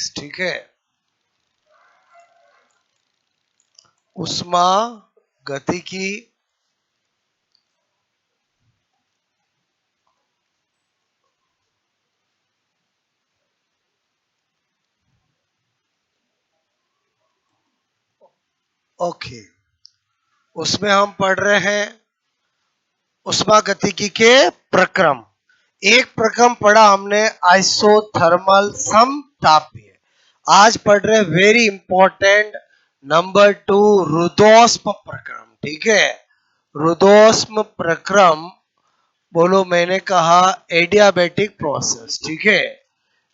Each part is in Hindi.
नेक्स्ट, ठीक है। उष्मा गतिकी ओके, उसमें हम पढ़ रहे हैं उष्मागतिकी के प्रक्रम। एक प्रक्रम पढ़ा हमने आइसोथर्मल समतापीय। आज पढ़ रहे वेरी इंपॉर्टेंट नंबर 2 रुद्धोष्म प्रक्रम, ठीक है। रुद्धोष्म प्रक्रम बोलो, मैंने कहा एडियाबेटिक प्रोसेस, ठीक है।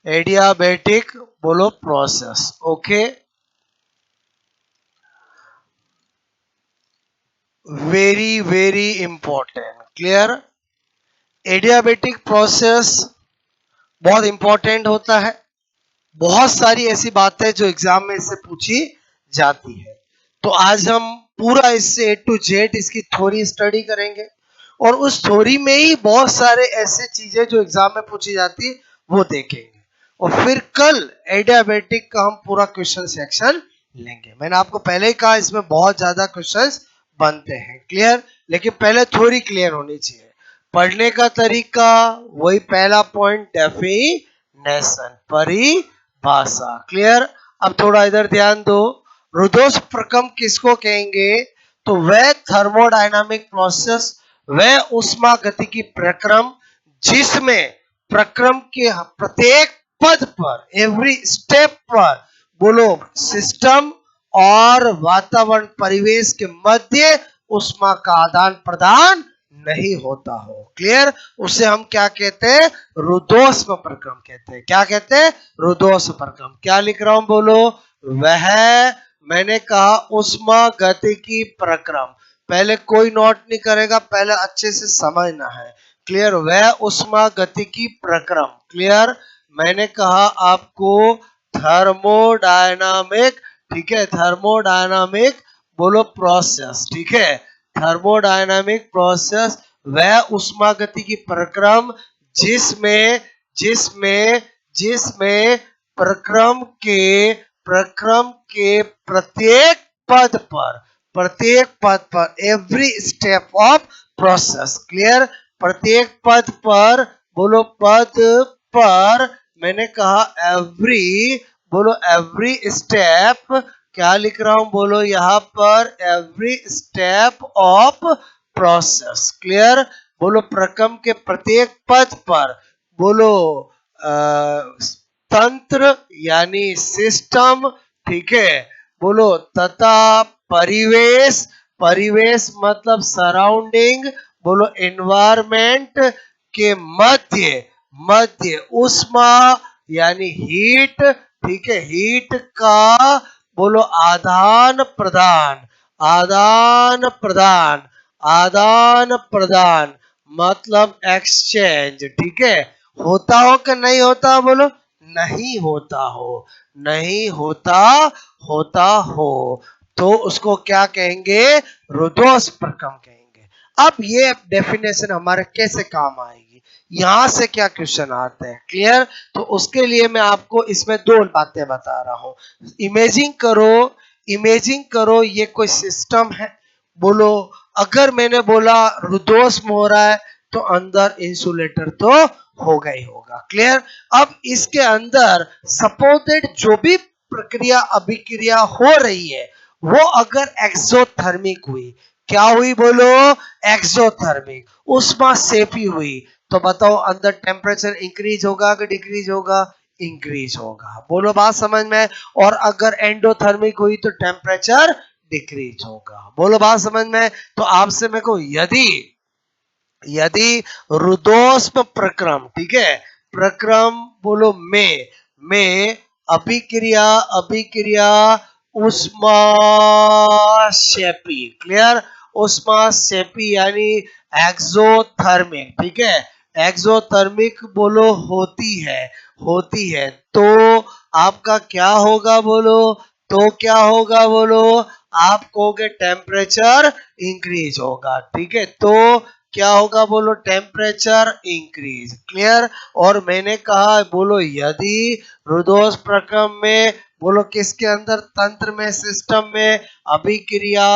एडियाबेटिक बोलो process, okay. Very very important, clear. Adiabatic process बहुत इंपॉर्टेंट होता है। बहुत सारी ऐसी बातें जो एग्जाम में इससे पूछी जाती है। तो आज हम पूरा इससे A to Z इसकी थ्योरी स्टडी करेंगे और उस थ्योरी में ही बहुत सारे ऐसे चीजें जो एग्जाम में पूछी जाती है वो देखेंगे। और फिर कल एडियाबेटिक का हम पूरा क्वेश्चन सेक्शन लेंगे। मैंने आपको पहले ही कहा इसमें बहुत ज्यादा क्वेश्चंस बनते हैं, क्लियर। लेकिन पहले थ्योरी क्लियर होनी चाहिए। पढ़ने का तरीका वही पहला पॉइंट, डेफिनेशन, परिभाषा, क्लियर। अब थोड़ा इधर ध्यान दो। रुद्धोष्म प्रक्रम किसको कहेंगे? तो वह थर्मोडायनामिक प्रोसेस, वह उष्मागतिकी प्रक्रम जिसमें प्रक्रम के प्रत्येक पद पर, एवरी स्टेप पर बोलो, सिस्टम और वातावरण परिवेश के मध्य उष्मा का आदान प्रदान नहीं होता हो, क्लियर। उसे हम क्या कहते हैं? रुद्धोष्म प्रक्रम कहते हैं। क्या कहते हैं? रुद्धोष्म प्रक्रम। क्या लिख रहा हूं बोलो? वह, मैंने कहा उष्मागतिकी प्रक्रम। पहले कोई नोट नहीं करेगा, पहले अच्छे से समझना है, क्लियर। वह उष्मागतिकी प्रक्रम, क्लियर। मैंने कहा आपको थर्मोडायनामिक, ठीक है, थर्मोडायनामिक बोलो प्रोसेस, ठीक है। थर्मोडायनामिक प्रोसेस वह उष्मागतिकी प्रक्रम जिसमें जिसमें जिसमें प्रक्रम के प्रत्येक पद पर every step of process, clear. प्रत्येक पद पर बोलो, पद पर मैंने कहा एवरी, बोलो एवरी स्टेप, क्या लिख रहा हूं बोलो यहां पर? Every step of process, clear. बोलो प्रक्रम के प्रत्येक पद पर बोलो तंत्र यानी सिस्टम, ठीक है। बोलो तथा परिवेश, परिवेश मतलब सराउंडिंग, बोलो एनवायरमेंट के मध्य उष्मा यानी हीट, ठीक है, हीट का बोलो आदान प्रदान, आदान प्रदान, आदान प्रदान मतलब एक्सचेंज, ठीक है। होता हो कि नहीं होता? बोलो नहीं होता हो, नहीं होता, होता हो तो उसको क्या कहेंगे? रुद्धोष्म प्रक्रम कहेंगे। अब ये डेफिनेशन हमारे कैसे काम आएगी, यहां से क्या क्वेश्चन आते हैं, क्लियर। तो उसके लिए मैं आपको इसमें दो बातें बता रहा हूं। इमेजिंग करो, इमेजिंग करो ये कोई सिस्टम है। बोलो अगर मैंने बोला रुद्धोष्म हो रहा है तो अंदर इंसुलेटर तो होगा ही होगा, क्लियर। अब इसके अंदर सपोजेड जो भी प्रक्रिया अभिक्रिया हो रही है वो अगर एक्सोथर्मिक हुई, क्या हुई बोलो? एक्सोथर्मिक, उष्मा सेपी हुई, तो बताओ अंदर टेम्परेचर इंक्रीज होगा कि डिक्रीज होगा? इंक्रीज होगा, बोलो बात समझ में। और अगर एंडोथर्मिक हुई तो टेम्परेचर डिक्रीज होगा, बोलो बात समझ में। तो आपसे मैं कहूं यदि यदि रुद्धोष्म प्रक्रम, ठीक है, प्रक्रम बोलो में अभिक्रिया, अभिक्रिया उष्माशेपी, क्लियर। उष्माशेपी यानी एक्सोथर्मिक, ठीक है, एक्सोथर्मिक बोलो होती है तो आपका क्या होगा बोलो? तो क्या होगा बोलो? आप कहोगे टेम्परेचर इंक्रीज होगा, ठीक है। तो क्या होगा बोलो टेम्परेचर इंक्रीज। क्लियर। और मैंने कहा बोलो यदि रुदोष प्रक्रम में बोलो किसके अंदर तंत्र में सिस्टम में अभिक्रिया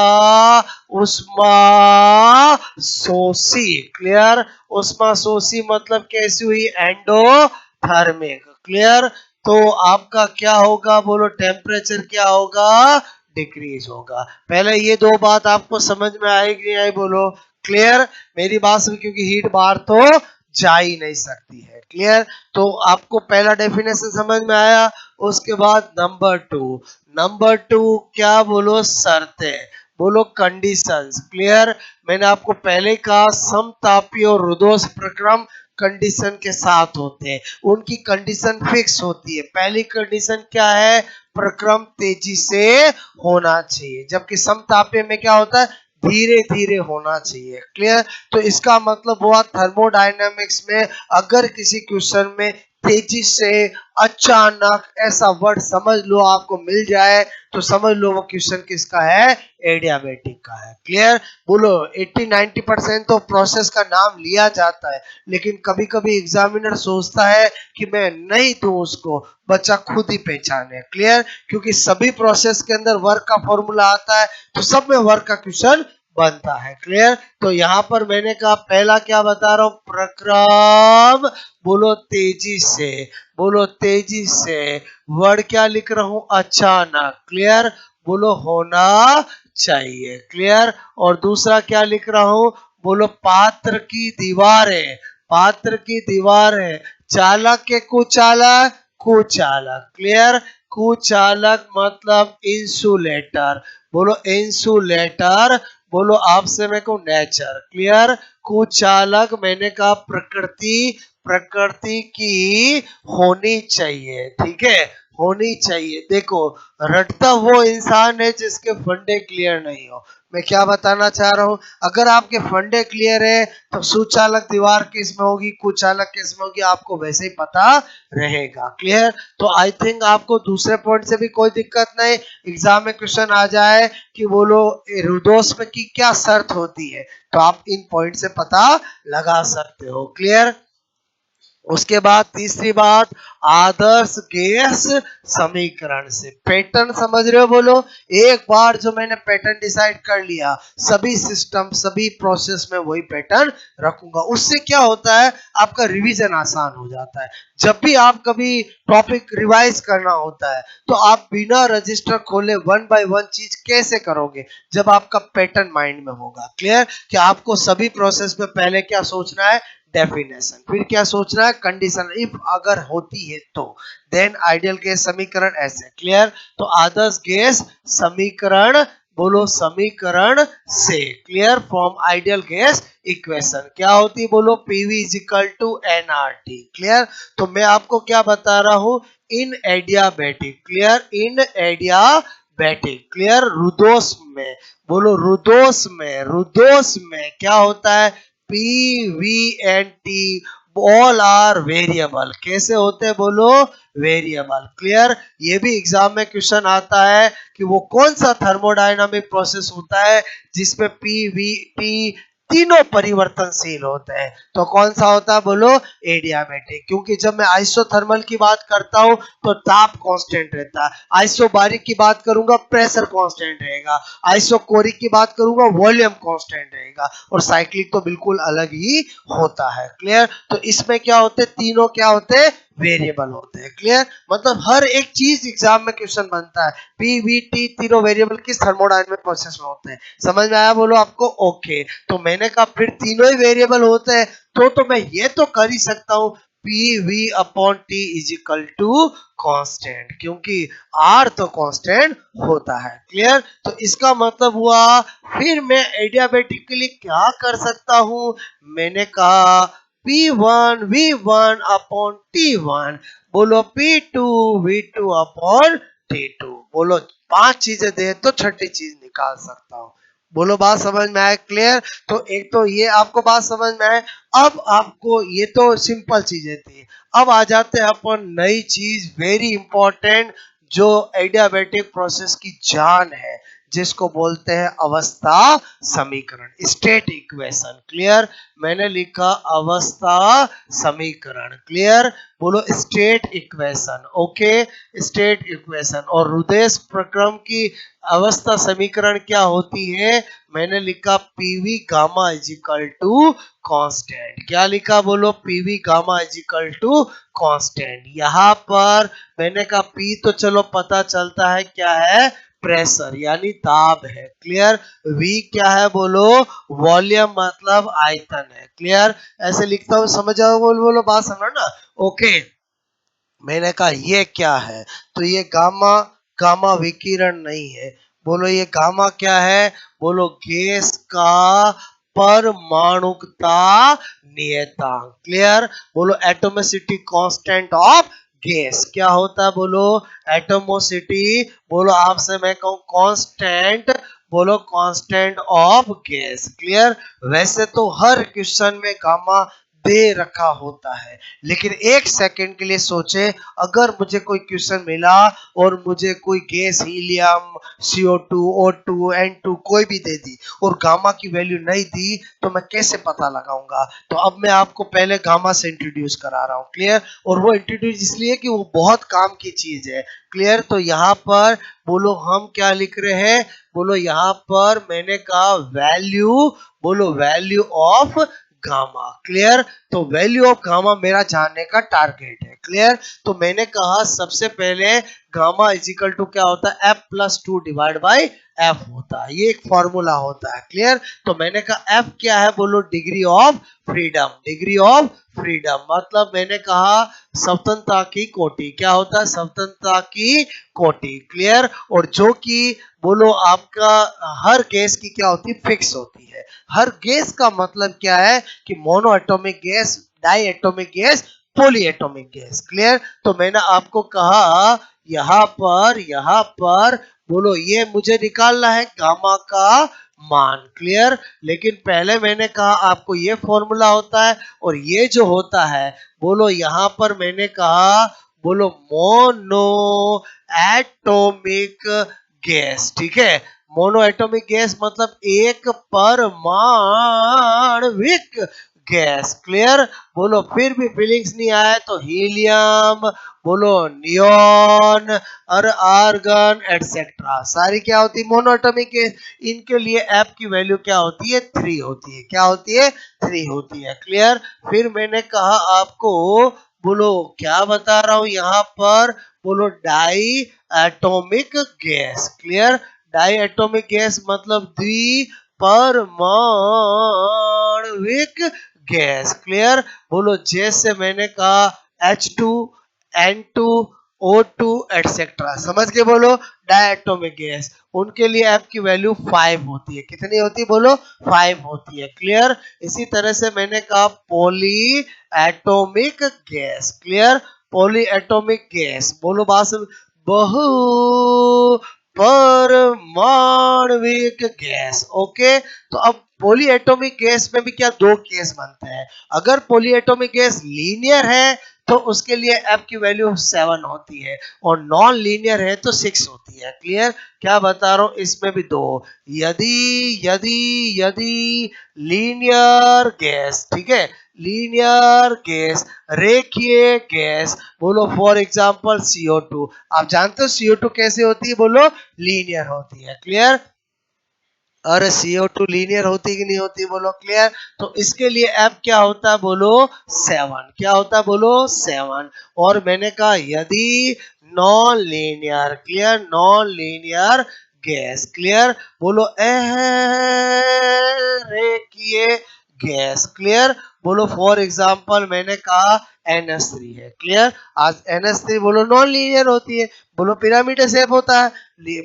उष्मा शोषी। क्लियर। उष्मा शोषी मतलब कैसी हुई एंडोथर्मिक। क्लियर। तो आपका क्या होगा बोलो टेम्परेचर क्या होगा डिक्रीज होगा। पहले ये दो बात आपको समझ में आएगी नहीं आई बोलो। क्लियर। मेरी बात सुन क्योंकि हीट बाहर तो जा ही नहीं सकती है। क्लियर। तो आपको पहला डेफिनेशन समझ में आया। उसके बाद नंबर टू क्या बोलो शर्तें बोलो कंडीशंस। क्लियर। मैंने आपको पहले कहा समतापी और रुदोष प्रक्रम कंडीशन के साथ होते हैं। उनकी कंडीशन फिक्स होती है। पहली कंडीशन क्या है प्रक्रम तेजी से होना चाहिए जबकि समतापीय में क्या होता है धीरे धीरे होना चाहिए। क्लियर। तो इसका मतलब हुआ थर्मोडायनामिक्स में अगर किसी क्वेश्चन में तेजी से अचानक ऐसा वर्ड समझ लो आपको मिल जाए तो समझ लो वो क्वेश्चन किसका है एडियाबेटिक का है। क्लियर। बोलो 80-90% तो प्रोसेस का नाम लिया जाता है लेकिन कभी कभी एग्जामिनर सोचता है कि मैं नहीं दूं उसको बच्चा खुद ही पहचाने। क्लियर। क्योंकि सभी प्रोसेस के अंदर वर्क का फॉर्मूला आता है तो सब में वर्क का क्वेश्चन बनता है। क्लियर। तो यहाँ पर मैंने कहा पहला क्या बता रहा हूं प्रक्रम बोलो तेजी से वर्ड क्या लिख रहा हूं अचानक। क्लियर। बोलो होना चाहिए। क्लियर। और दूसरा क्या लिख रहा हूं बोलो पात्र की दीवारें चालक के कुचालक। क्लियर। कुचालक मतलब इंसुलेटर बोलो इंसुलेटर बोलो आपसे मैं कहूं नेचर। क्लियर। कुचालक मैंने कहा प्रकृति की होनी चाहिए। ठीक है होनी चाहिए। देखो रटता वो इंसान है जिसके फंडे क्लियर नहीं हो। मैं क्या बताना चाह रहा हूं अगर आपके फंडे क्लियर है तो सुचालक दीवार किस में होगी कुचालक किस में होगी आपको वैसे ही पता रहेगा। क्लियर। तो आई थिंक आपको दूसरे पॉइंट से भी कोई दिक्कत नहीं। एग्जाम में क्वेश्चन आ जाए कि बोलो रुदोष में की क्या शर्त होती है तो आप इन पॉइंट से पता लगा सकते हो। क्लियर। उसके बाद तीसरी बात आदर्श गैस समीकरण से पैटर्न समझ रहे हो बोलो। एक बार जो मैंने पैटर्न डिसाइड कर लिया सभी सिस्टम सभी प्रोसेस में वही पैटर्न रखूंगा उससे क्या होता है आपका रिवीजन आसान हो जाता है। जब भी आप कभी टॉपिक रिवाइज करना होता है तो आप बिना रजिस्टर खोले 1 बाय 1 चीज कैसे करोगे जब आपका पैटर्न माइंड में होगा। क्लियर। कि आपको सभी प्रोसेस में पहले क्या सोचना है डेफिनेशन फिर क्या सोचना है कंडीशन इफ अगर होती है तो देन आइडियल गैस समीकरण ऐसे। क्लियर। तो आदर्श गैस समीकरण बोलो समीकरण से। Clear. From ideal gas equation क्या होती है बोलो PV is equal to NRT. Clear. तो मैं आपको क्या बता रहा हूं in adiabatic. Clear. In adiabatic. Clear. रुदोष में बोलो रुदोष में क्या होता है PVNT ऑल आर वेरिएबल कैसे होते हैं बोलो वेरिएबल। क्लियर। ये भी एग्जाम में क्वेश्चन आता है कि वो कौन सा थर्मोडायनामिक प्रोसेस होता है जिसमें PVT तीनों परिवर्तनशील होते हैं तो कौन सा होता है बोलो एडियाबेटिक। क्योंकि जब मैं आइसोथर्मल की बात करता हूं तो ताप कांस्टेंट रहता है आइसोबारिक की बात करूंगा प्रेशर कांस्टेंट रहेगा आइसोकोरिक की बात करूंगा वॉल्यूम कांस्टेंट रहेगा और साइक्लिक तो बिल्कुल अलग ही होता है। क्लियर। तो इसमें क्या होते तीनों क्या होते वेरिएबल होते हैं। क्लियर। मतलब हर एक चीज एग्जाम में क्वेश्चन बनता है पीवीटी तीनों वेरिएबल किस थर्मोडायनामिक प्रोसेस में होते हैं समझ में आया बोलो आपको। ओके। तो मैंने कहा फिर तीनों ही वेरिएबल होते हैं तो मैं ये तो कर ही सकता हूं PV upon T is equal to constant क्योंकि आर तो कांस्टेंट होता है। क्लियर। तो इसका मतलब हुआ फिर मैं एडियाबेटिक के लिए क्या कर सकता हूं मैंने कहा P1 V1 अपॉन T1 बोलो P2 V2 अपॉन T2 बोलो 5 चीजें दे तो छठी चीज निकाल सकता हूं। बोलो बात समझ में आए। क्लियर। तो एक तो ये आपको बात समझ में आए। अब आपको ये तो सिंपल चीजें थी। अब आ जाते हैं अपन नई चीज वेरी इंपॉर्टेंट जो एडियाबेटिक प्रोसेस की जान है जिसको बोलते हैं अवस्था समीकरण, स्टेट इक्वेशन। क्लियर, मैंने लिखा अवस्था समीकरण। क्लियर, बोलो state equation. Okay, state equation. और रुदेश प्रक्रम की अवस्था समीकरण क्या होती है? मैंने लिखा PV gamma is equal to constant. क्या लिखा? बोलो PV gamma is equal to constant. यहाँ पर मैंने कहा पी तो चलो पता चलता है क्या है, प्रेशर यानी दाब है। क्लियर, वी क्या है? बोलो वॉल्यूम मतलब आयतन है। क्लियर, ऐसे लिखता हूँ, समझ आओ? बोलो बात समझ ना। ओके, मैंने कहा ये क्या है? तो ये गामा, गामा विकिरण नहीं है। बोलो ये गामा क्या है? बोलो गैस का परमाणुकता नियतांक। क्लियर, बोलो एटोमिसिटी कांस्टेंट ऑफ गैस क्या होता है? बोलो एटोमोसिटी। बोलो आपसे मैं कहूं कांस्टेंट, बोलो कांस्टेंट ऑफ गैस। क्लियर, वैसे तो हर क्वेश्चन में गामा दे रखा होता है, लेकिन एक सेकंड के लिए सोचे, अगर मुझे कोई क्वेश्चन मिला और मुझे कोई gas helium, CO2, O2, N2 कोई भी दे दी और गामा की वैल्यू नहीं दी, तो मैं कैसे पता लगाऊंगा? तो अब मैं आपको पहले गामा से इंट्रोड्यूस करा रहा हूँ। क्लियर, और वो इंट्रोड्यूस इसलिए कि वो बहुत काम की चीज है। क्लियर, तो यहाँ पर बोलो हम क्या लिख रहे हैं? बोलो यहाँ पर मैंने कहा वैल्यू, बोलो वैल्यू ऑफ गामा। क्लियर, तो वैल्यू ऑफ गामा मेरा जानने का टारगेट है। क्लियर, तो मैंने कहा सबसे पहले गामा इज इक्वल टू क्या होता है? F+2 डिवाइड बाई एफ होता है, ये एक फॉर्मूला होता है। क्लियर, तो मैंने कहा एफ क्या है? बोलो degree of freedom. Degree of freedom मतलब मैंने कहा स्वतंत्रता की कोटि। क्या होता है? स्वतंत्रता की कोटि। क्लियर, और जो कि बोलो आपका हर गैस की क्या होती है? फिक्स होती है। हर गैस का मतलब क्या है कि monoatomic gas, diatomic gas, polyatomic gas. Clear, तो मैंने आपको कहा यहाँ पर बोलो ये मुझे निकालना है गामा का मान। क्लियर, लेकिन पहले मैंने कहा आपको ये फॉर्मूला होता है और ये जो होता है, बोलो यहाँ पर मैंने कहा बोलो मोनो एटॉमिक गैस। ठीक है, मोनो एटॉमिक गैस मतलब एक परमाणविक गैस। क्लियर, बोलो फिर भी फीलिंग्स नहीं आया तो हीलियम, बोलो नियॉन और आर्गन एटसेट्रा सारी क्या होती है? Mono atomic gas. इनके लिए एफ की वैल्यू क्या होती है? 3 होती है। क्या होती है? 3 होती है। क्लियर, फिर मैंने कहा आपको, बोलो क्या बता रहा हूं यहाँ पर? बोलो diatomic gas. Clear, diatomic gas मतलब द्विपरमाणविक गैस। क्लियर, बोलो जैसे मैंने कहा H2, N2, O2 एटसेट्रा, समझ के बोलो डाई एटॉमिक गैस, उनके लिए एफ की वैल्यू 5 होती है। कितनी होती है? बोलो 5 होती है। क्लियर, इसी तरह से मैंने कहा poly atomic gas. Clear, poly atomic gas, बोलो बात बहु परमाणविक गैस। ओके, तो अब पॉली एटॉमिक गैस में भी क्या दो केस बनते हैं? अगर पॉली एटॉमिक गैस लीनियर है तो उसके लिए एफ की वैल्यू 7 होती है, और नॉन लीनियर है तो 6 होती है। क्लियर, क्या बता रहा हूं? इसमें भी दो, यदि यदि यदि लीनियर गैस, ठीक है, लीनियर गैस, रेखीय गैस, बोलो फॉर एग्जांपल CO2। आप जानते हो CO2 कैसे होती है? बोलो लीनियर होती है। क्लियर, और CO2 लीनियर होती कि नहीं होती? बोलो क्लियर, तो इसके लिए एफ क्या होता है? बोलो 7। क्या होता है? बोलो 7। और मैंने कहा यदि non linear, clear, non linear gas. Clear, बोलो रेखीय गैस। क्लियर, बोलो फॉर एग्जांपल मैंने कहा NH3 है। क्लियर, आज NH3 बोलो नॉन लीनियर होती है, बोलो पिरामिड शेप होता है।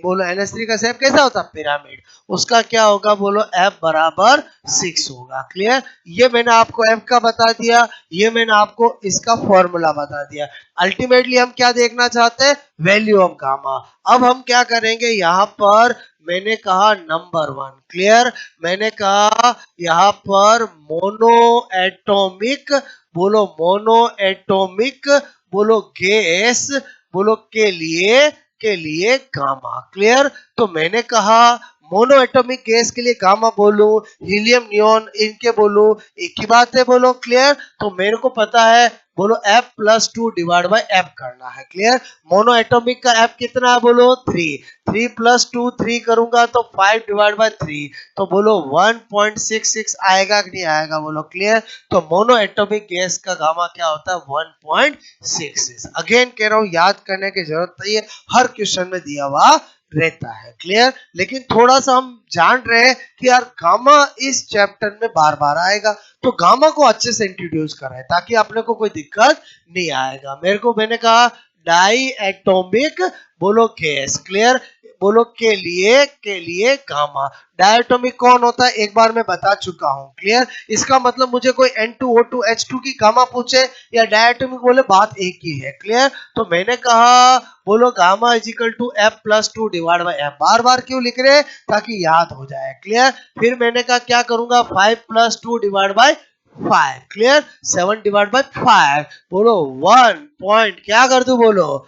बोलो NH3 का शेप कैसा होता है? पिरामिड। उसका क्या होगा? बोलो F बराबर 6 होगा। क्लियर, ये मैंने आपको F का बता दिया, ये मैंने आपको इसका फॉर्मूला बता दिया। अल्टीमेटली हम क्या देखना चाहते हैं? Value of gamma. अब हम क्या करेंगे? यहाँ पर मैंने कहा नंबर 1। क्लियर, मैंने कहा यहाँ पर मोनो एटॉमिक, बोलो मोनो एटॉमिक, बोलो गैस, बोलो के लिए के लिए गामा। क्लियर? तो मैंने कहा मोनो एटॉमिक गैस के लिए गामा बोलूं, हीलियम नियॉन इनके बोलूं, एक ही बात है। बोलो क्लियर? तो मेरे को पता है, बोलो F+2 डिवाइड बाय F करना है। क्लियर? मोनो एटॉमिक का F कितना है? बोलो 3, 3 + 2 3 करूंगा तो 5 डिवाइड बाय 3, तो बोलो 1.66 आएगा कि नहीं आएगा? बोलो क्लियर? तो मोनो एटॉमिक गैस का गामा क्या होता है? 1.66। अगेन कह रहा हूं, याद करने की जरूरत नहीं है, हर क्वेश्चन में दिया हुआ रहता है। क्लियर? लेकिन थोड़ा सा हम जान रहे हैं कि यार गामा इस चैप्टर में बार बार आएगा, तो गामा को अच्छे से इंट्रोड्यूस करें ताकि आपने को कोई दिक्कत नहीं आएगा। मैंने कहा डाई एटॉमिक बोलो गैस। क्लियर? बोलो के लिए गामा। डायटोमिक कौन होता है एक बार मैं बता चुका हूं। क्लियर? इसका मतलब मुझे कोई N2O2H2 की गामा पूछे या डायटोमिक बोले, बात एक ही है। क्लियर? तो मैंने कहा बोलो gamma F+2 divide by F। बार बार क्यों लिख रहे हैं? ताकि याद हो जाए। क्लियर? फिर मैंने कहा क्या करूंगा? 5+2 divide by 5। Clear? 7 divide by 5। बोलो 1 पॉइंट क्या कर दूं? बोलो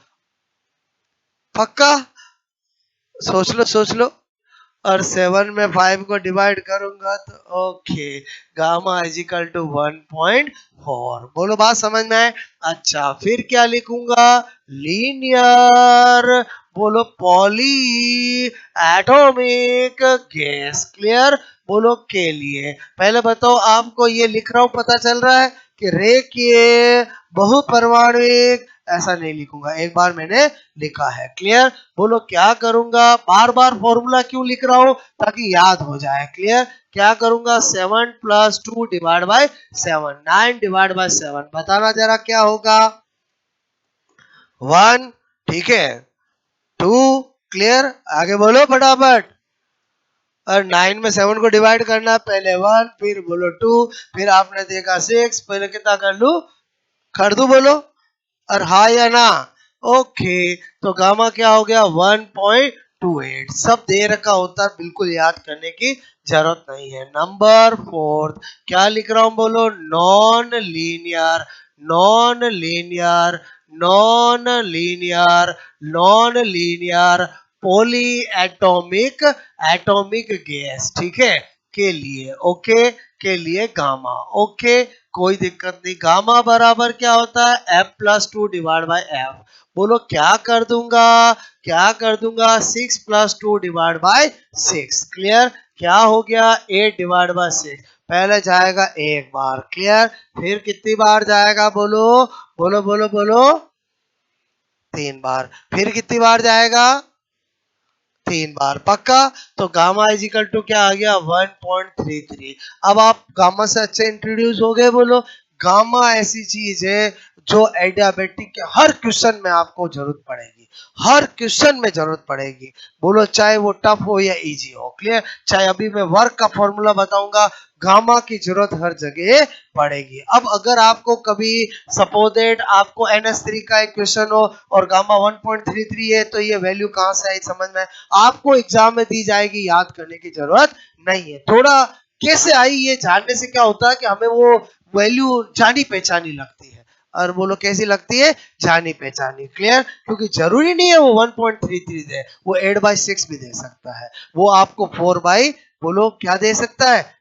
पक्का? सोच लो। और 7 में 5 को डिवाइड करूंगा तो ओके, गामा = 1.4। बोलो बात समझ में आए? अच्छा, फिर क्या लिखूंगा? लीनियर बोलो पॉली एटॉमिक गैस। क्लियर? बोलो के लिए। पहले बताओ, आपको ये लिख रहा हूं पता चल रहा है कि रेखीय बहुपरमाणुक ऐसा नहीं लिखूंगा, एक बार मैंने लिखा है। क्लियर? बोलो क्या करूंगा? बार बार फॉर्मूला क्यों लिख रहा हूं? ताकि याद हो जाए। क्लियर? क्या करूंगा? 7+2 डिवाइड बाय 7, 9 डिवाइड बाय 7। बताना जरा क्या होगा? 1। ठीक है? 2। क्लियर? आगे बोलो फटाफट। और 9 में 7 को डिवाइड करना, पहले 1 फिर बोलो 2, फिर आपने देखा 6, पहले कितना कर लू? कर दू बोलो, और हाँ या ना? ओके, तो गामा क्या हो गया? 1.28। सब दे रखा होता है, बिल्कुल याद करने की जरूरत नहीं है। नंबर 4 क्या लिख रहा हूं? बोलो non linear, non linear, non linear, non linear poly atomic atomic gas. ठीक है? के लिए। ओके, के लिए गामा। ओके, कोई दिक्कत नहीं। गामा बराबर क्या होता है? F+2 divide by F। बोलो क्या कर दूंगा? क्या कर दूंगा? 6+2 डिवाइड बाय 6। क्लियर? क्या हो गया? 8 डिवाइड बाय 6। पहले जाएगा एक बार। क्लियर? फिर कितनी बार जाएगा? बोलो बोलो बोलो बोलो 3 बार। फिर कितनी बार जाएगा? 3 बार। पक्का? तो गामा = क्या आ गया? 1.33। अब आप गामा से अच्छे इंट्रोड्यूस हो गए। बोलो गामा ऐसी चीज है जो एडियाबेटिक के हर क्वेश्चन में आपको जरूरत पड़ेगी, हर क्वेश्चन में जरूरत पड़ेगी। बोलो चाहे वो टफ हो या इजी हो। क्लियर? चाहे अभी मैं वर्क का फॉर्मूला बताऊंगा, गामा की जरूरत हर जगह पड़ेगी। अब अगर आपको कभी सपोजेट आपको NS3 का एक क्वेश्चन हो और गामा 1.33 है, तो ये वैल्यू कहां से आई समझ में? आपको एग्जाम में दी जाएगी, याद करने की जरूरत नहीं है। थोड़ा कैसे आई ये जानने से क्या होता है कि हमें वो वैल्यू जानी पहचानी लगती है। और बोलो कैसी लगती है? जानी पहचानी। क्लियर? क्योंकि जरूरी नहीं है वो 1.33 दे, वो 8/6 भी दे सकता है, वो आपको 4 बोलो क्या दे सकता है?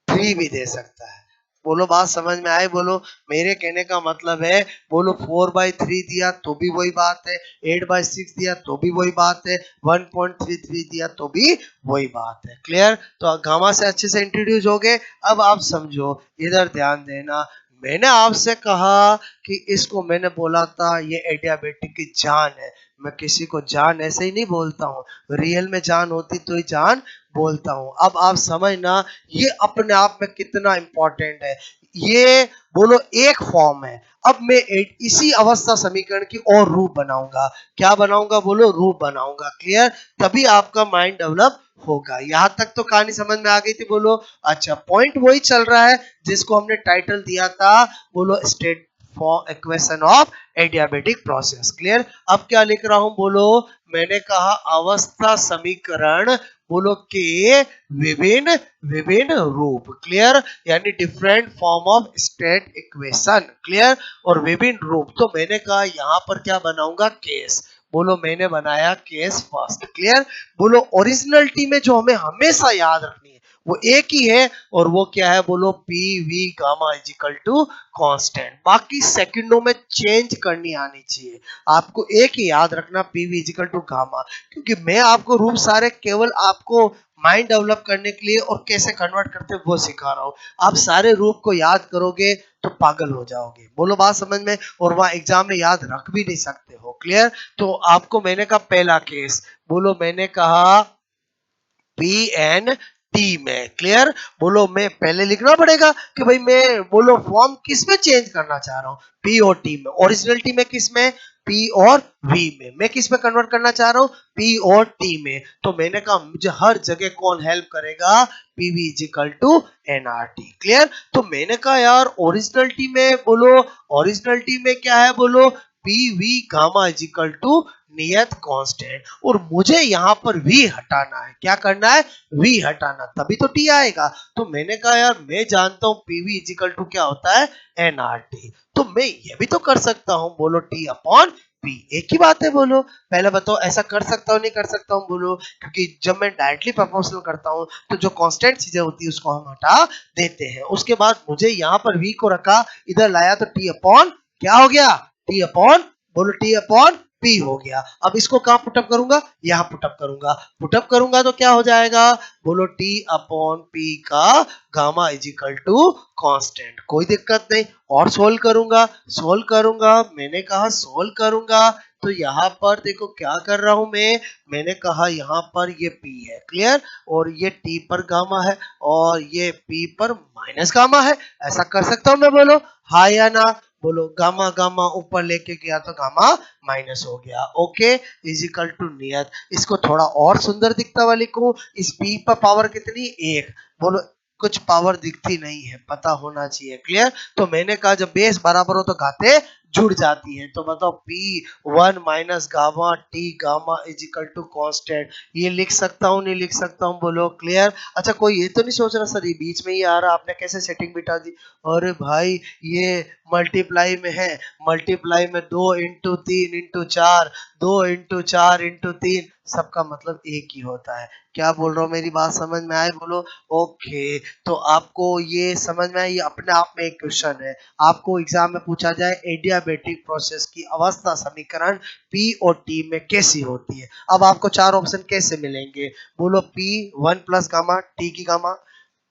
3 भी दे सकता है। बोलो बात समझ में आए? बोलो मेरे कहने का मतलब है, बोलो 4/3 दिया तो भी वही बात है, 8/6 दिया तो भी वही बात है, 1.33 दिया तो भी वही बात है। क्लियर? तो गामा से अच्छे से इंट्रोड्यूस हो गए। अब आप समझो, इधर ध्यान देना। मैंने आपसे कहा कि इसको मैंने बोला था ये एडियाबेटिक की जान है। मैं किसी को जान ऐसे ही नहीं बोलता हूँ, रियल में जान होती तो ही जान बोलता हूँ। अब आप समझना ये अपने आप में कितना इंपॉर्टेंट है। ये बोलो एक फॉर्म है। अब मैं इसी अवस्था समीकरण की और रूप बनाऊंगा। क्या बनाऊंगा? बोलो रूप बनाऊंगा। क्लियर? तभी आपका माइंड डेवलप होगा। यहां तक तो कहानी समझ में आ गई थी? बोलो अच्छा, पॉइंट वही चल रहा है जिसको हमने टाइटल दिया था, बोलो state for equation of adiabatic process. Clear? अब क्या लिख रहा हूं? बोलो मैंने कहा अवस्था समीकरण बोलो के विभिन्न विभिन्न रूप। क्लियर? यानी different form of state equation. Clear? और विभिन्न रूप। तो मैंने कहा यहां पर क्या बनाऊंगा? केस। बोलो मैंने बनाया केस फर्स्ट। क्लियर? बोलो ओरिजिनलिटी में जो हमें हमेशा याद रखनी है वो एक ही है, और वो क्या है? बोलो P V gamma is equal to constant. बाकी सेकंडों में चेंज करनी आनी चाहिए। आपको एक ही याद रखना, P V is equal to gamma, क्योंकि मैं आपको रूप सारे केवल आपको माइंड डेवलप करने के लिए और कैसे कन्वर्ट करते हैं वो सिखा रहा हूं। आप सारे रूप को याद करोगे तो पागल हो जाओगे। बोलो बात समझ में? और वहां एग्जाम में याद रख भी नहीं सकते हो। क्लियर? तो आपको मैंने कहा पहला केस, बोलो मैंने कहा पी एन टी में। क्लियर? बोलो मैं पहले लिखना पड़ेगा कि भाई मैं बोलो फॉर्म किस में चेंज करना चाह रहा हूं, पी और टी में। ओरिजिनलिटी में किस में? पी और वी में। मैं किस में कन्वर्ट करना चाह रहा हूं? पी और टी में। तो मैंने कहा मुझे हर जगह कौन हेल्प करेगा? PV is equal to NRT. Clear? तो मैंने कहा यार ओरिजिनलिटी में, बोलो ओरिजिनलिटी में क्या है? बोलो P V gamma is equal to नियत कांस्टेंट, और मुझे यहां पर वी हटाना है। क्या करना है? वी हटाना, तभी तो टी आएगा। तो मैंने कहा यार मैं जानता हूं पीवी इजिकल टू क्या होता है? एनआरटी। तो मैं ये भी तो कर सकता हूं, बोलो टी अपॉन पी। एक ही बात है। बोलो पहले बताओ ऐसा कर सकता हूं नहीं कर सकता हूं? बोलो क्योंकि जब मैं डायरेक्टली प्रोपोर्शनल करता हूं तो जो कांस्टेंट चीजें होती है उसको हम हटा देते हैं। उसके बाद मुझे यहां पर वी को रखा, इधर लाया तो टी अपॉन क्या हो गया? टी अपॉन, बोलो टी अपॉन पी हो गया। अब इसको कहां पुटअप करूंगा? यहां पुटअप करूंगा। पुटअप करूंगा तो क्या हो जाएगा? बोलो टी अपॉन पी का gamma is equal to constant. कोई दिक्कत नहीं। और सोल्व करूंगा, सोल्व करूंगा, मैंने कहा सोल्व करूंगा। तो यहां पर देखो क्या कर रहा हूं मैं, मैंने कहा यहां पर ये पी है। क्लियर? और ये टी पर गामा है और ये पी पर माइनस गामा है। ऐसा कर सकता हूं मैं? बोलो हाँ या ना? बोलो गामा गामा ऊपर लेके गया तो गामा माइनस हो गया। ओके, इजिकल टू नियत। इसको थोड़ा और सुंदर दिखता हुआ लिखूं, इस पी पर पावर कितनी? एक। बोलो कुछ पावर दिखती नहीं है, पता होना चाहिए। क्लियर? तो मैंने कहा जब बेस बराबर हो तो घाते जुड़ जाती है। तो बताओ P one minus gamma T gamma is equal to constant. ये लिख सकता हूँ नहीं लिख सकता हूँ? बोलो क्लियर? अच्छा कोई ये तो नहीं सोच रहा सर ये बीच में ही आ रहा, आपने कैसे सेटिंग बिठा दी? अरे भाई ये मल्टीप्लाई में है, मल्टीप्लाई में 2 इंटू 3 इंटू 4, 2 इंटू 4 इंटू 3, सबका मतलब एक ही होता है। क्या बोल रहा हूँ? मेरी बात समझ में आए? बोलो ओके। तो आपको ये समझ में आए? ये अपने आप में एक क्वेश्चन है, आपको एग्जाम में पूछा जाए एडियाबेटिक प्रोसेस की अवस्था समीकरण पी और टी में कैसी होती है। अब आपको चार ऑप्शन कैसे मिलेंगे? बोलो P one plus gamma T की gamma,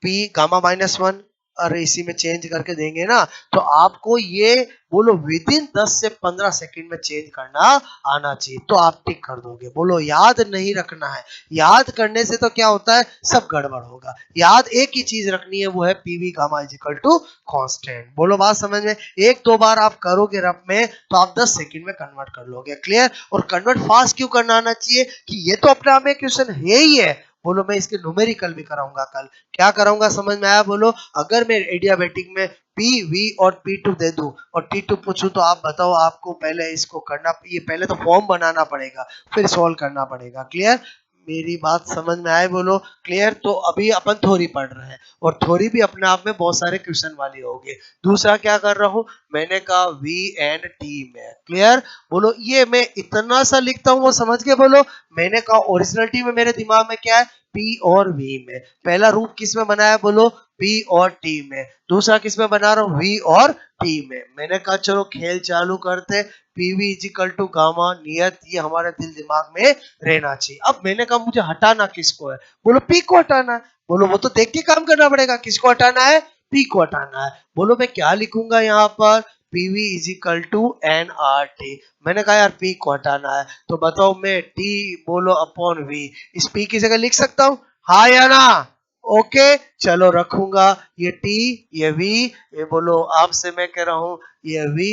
P gamma minus one, और इसी में चेंज करके देंगे ना। तो आपको ये बोलो विद इन 10 से 15 सेकंड में चेंज करना आना चाहिए, तो आप टिक कर दोगे। बोलो याद नहीं रखना है, याद करने से तो क्या होता है सब गड़बड़ होगा। याद एक ही चीज रखनी है, वो है PV gamma is equal to constant. बोलो बात समझ में? एक दो बार आप करोगे रफ में तो आप 10 सेकंड में कन्वर्ट कर लोगे। क्लियर? और कन्वर्ट फास्ट क्यों करना आना चाहिए कि ये तो अपने आप में क्वेश्चन है ही है। बोलो मैं इसके न्यूमेरिकल भी कराऊंगा कल। क्या कराऊंगा समझ में आया? बोलो अगर मैं एडियाबेटिक में पी वी और पी टू दे दूं और टी टू पूछूं तो आप बताओ, आपको पहले इसको करना, ये पहले तो फॉर्म बनाना पड़ेगा फिर सॉल्व करना पड़ेगा। क्लियर? मेरी बात समझ में आए? बोलो क्लियर? तो अभी अपन थ्योरी पढ़ रहे हैं और थ्योरी भी अपने आप में बहुत सारे क्वेश्चन वाली होगी। दूसरा क्या कर रहा हूं, मैंने कहा वी एंड टी में। क्लियर? बोलो ये मैं इतना सा लिखता हूं वो समझ के बोलो। मैंने कहा ओरिजिनलिटी में मेरे दिमाग में क्या है? पी और वी में। पहला रूप किस में बनाया? बोलो पी और टी में। दूसरा किस में बना रहा हूं? वी और टी में। मैंने कहा चलो खेल चालू करते, पीवी इजिकल टू गामा नियत, ये हमारे दिल दिमाग में रहना चाहिए। अब मैंने कहा मुझे हटाना किसको है? बोलो पी को हटाना है। बोलो वो तो देख के काम करना पड़ेगा, किसको हटाना है? पी को हटाना है। बोलो मैं क्या लिखूंगा यहाँ पर? PV is equal to N R T. मैंने कहा यार पी को हटाना है, तो बताओ मैं टी बोलो अपॉन वी इस पी की जगह लिख सकता हूँ? हाँ या ना? ओके चलो रखूंगा ये टी ये वी, ये बोलो आपसे मैं कह रहा हूँ ये वी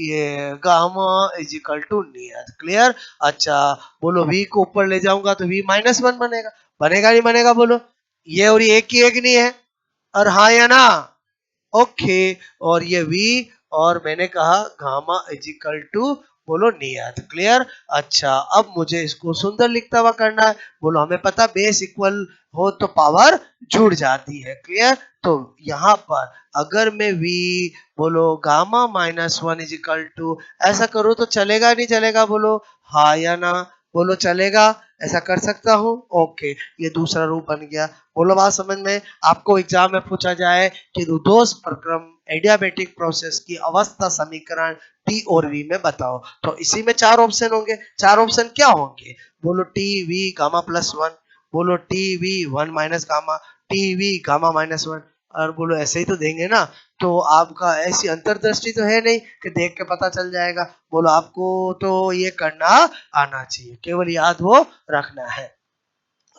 ये गामा इज इक्वल टू नियत। क्लियर? अच्छा बोलो वी को ऊपर ले जाऊंगा तो वी माइनस वन बनेगा, बनेगा नहीं बनेगा? बोलो ये और ये एक ही एक नहीं है, और हाँ या ना? ओके। और ये v, और मैंने कहा गामा इजिकल टू बोलो नियत। क्लियर? अच्छा, अब मुझे इसको सुंदर लिखता हुआ करना है। बोलो हमें पता बेस इक्वल हो तो पावर जुड़ जाती है। क्लियर? तो यहाँ पर अगर मैं v बोलो gamma minus one is equal to ऐसा करूँ तो चलेगा नहीं चलेगा? बोलो हाँ या ना? बोलो चलेगा, ऐसा कर सकता हूँ? ओके, ये दूसरा रूप बन गया। बोलो बात समझ में? आपको एग्जाम में पूछा जाए कि रुदोष प्रक्रम एडियाबेटिक प्रोसेस की अवस्था समीकरण टी और वी में बताओ, तो इसी में चार ऑप्शन होंगे। चार ऑप्शन क्या होंगे? बोलो T V gamma plus one, बोलो T V one minus gamma, T V gamma minus one, और बोलो ऐसे ही तो देंगे ना। तो आपका ऐसी अंतर्दृष्टि तो है नहीं कि देख के पता चल जाएगा। बोलो आपको तो ये करना आना चाहिए, केवल याद वो रखना है।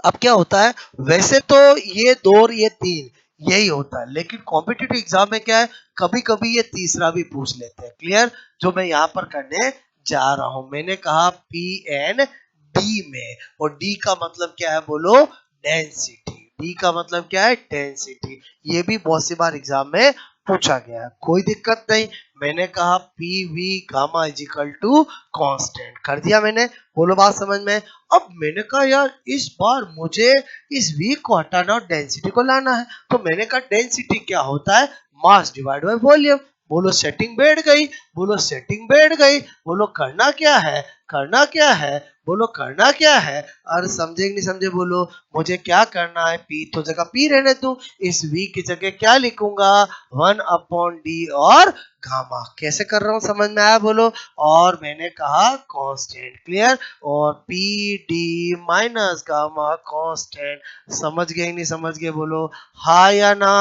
अब क्या होता है, वैसे तो ये दो और ये तीन यही होता है, लेकिन कॉम्पिटिटिव एग्जाम में क्या है, कभी कभी ये तीसरा भी पूछ लेते हैं। क्लियर? जो मैं यहाँ पर करने जा रहा हूं, मैंने कहा पी एन डी में, और डी का मतलब क्या है? बोलो डेंसिटी। डी का मतलब क्या है? डेंसिटी। ये भी बहुत सी बार एग्जाम में पूछा गया है, कोई दिक्कत नहीं। मैंने कहा P V gamma is equal to constant कर दिया मैंने। बोलो बात समझ में? अब मैंने कहा यार इस बार मुझे इस वी को हटाना और डेंसिटी को लाना है, तो मैंने कहा डेंसिटी क्या होता है? Mass divide by volume. बोलो सेटिंग बैठ गई, बोलो सेटिंग बैठ गई। बोलो करना क्या है? करना क्या है? बोलो करना क्या है? और समझे कि नहीं समझे? बोलो मुझे क्या करना है, पी तो जगह पी रहने दूं, इस वी की जगह क्या लिखूंगा? वन अपॉन डी और गामा। कैसे कर रहा हूं, समझ में आया? बोलो। और मैंने कहा कांस्टेंट। क्लियर? और P D minus gamma constant. समझ गए नहीं समझ गए? बोलो हाँ या ना?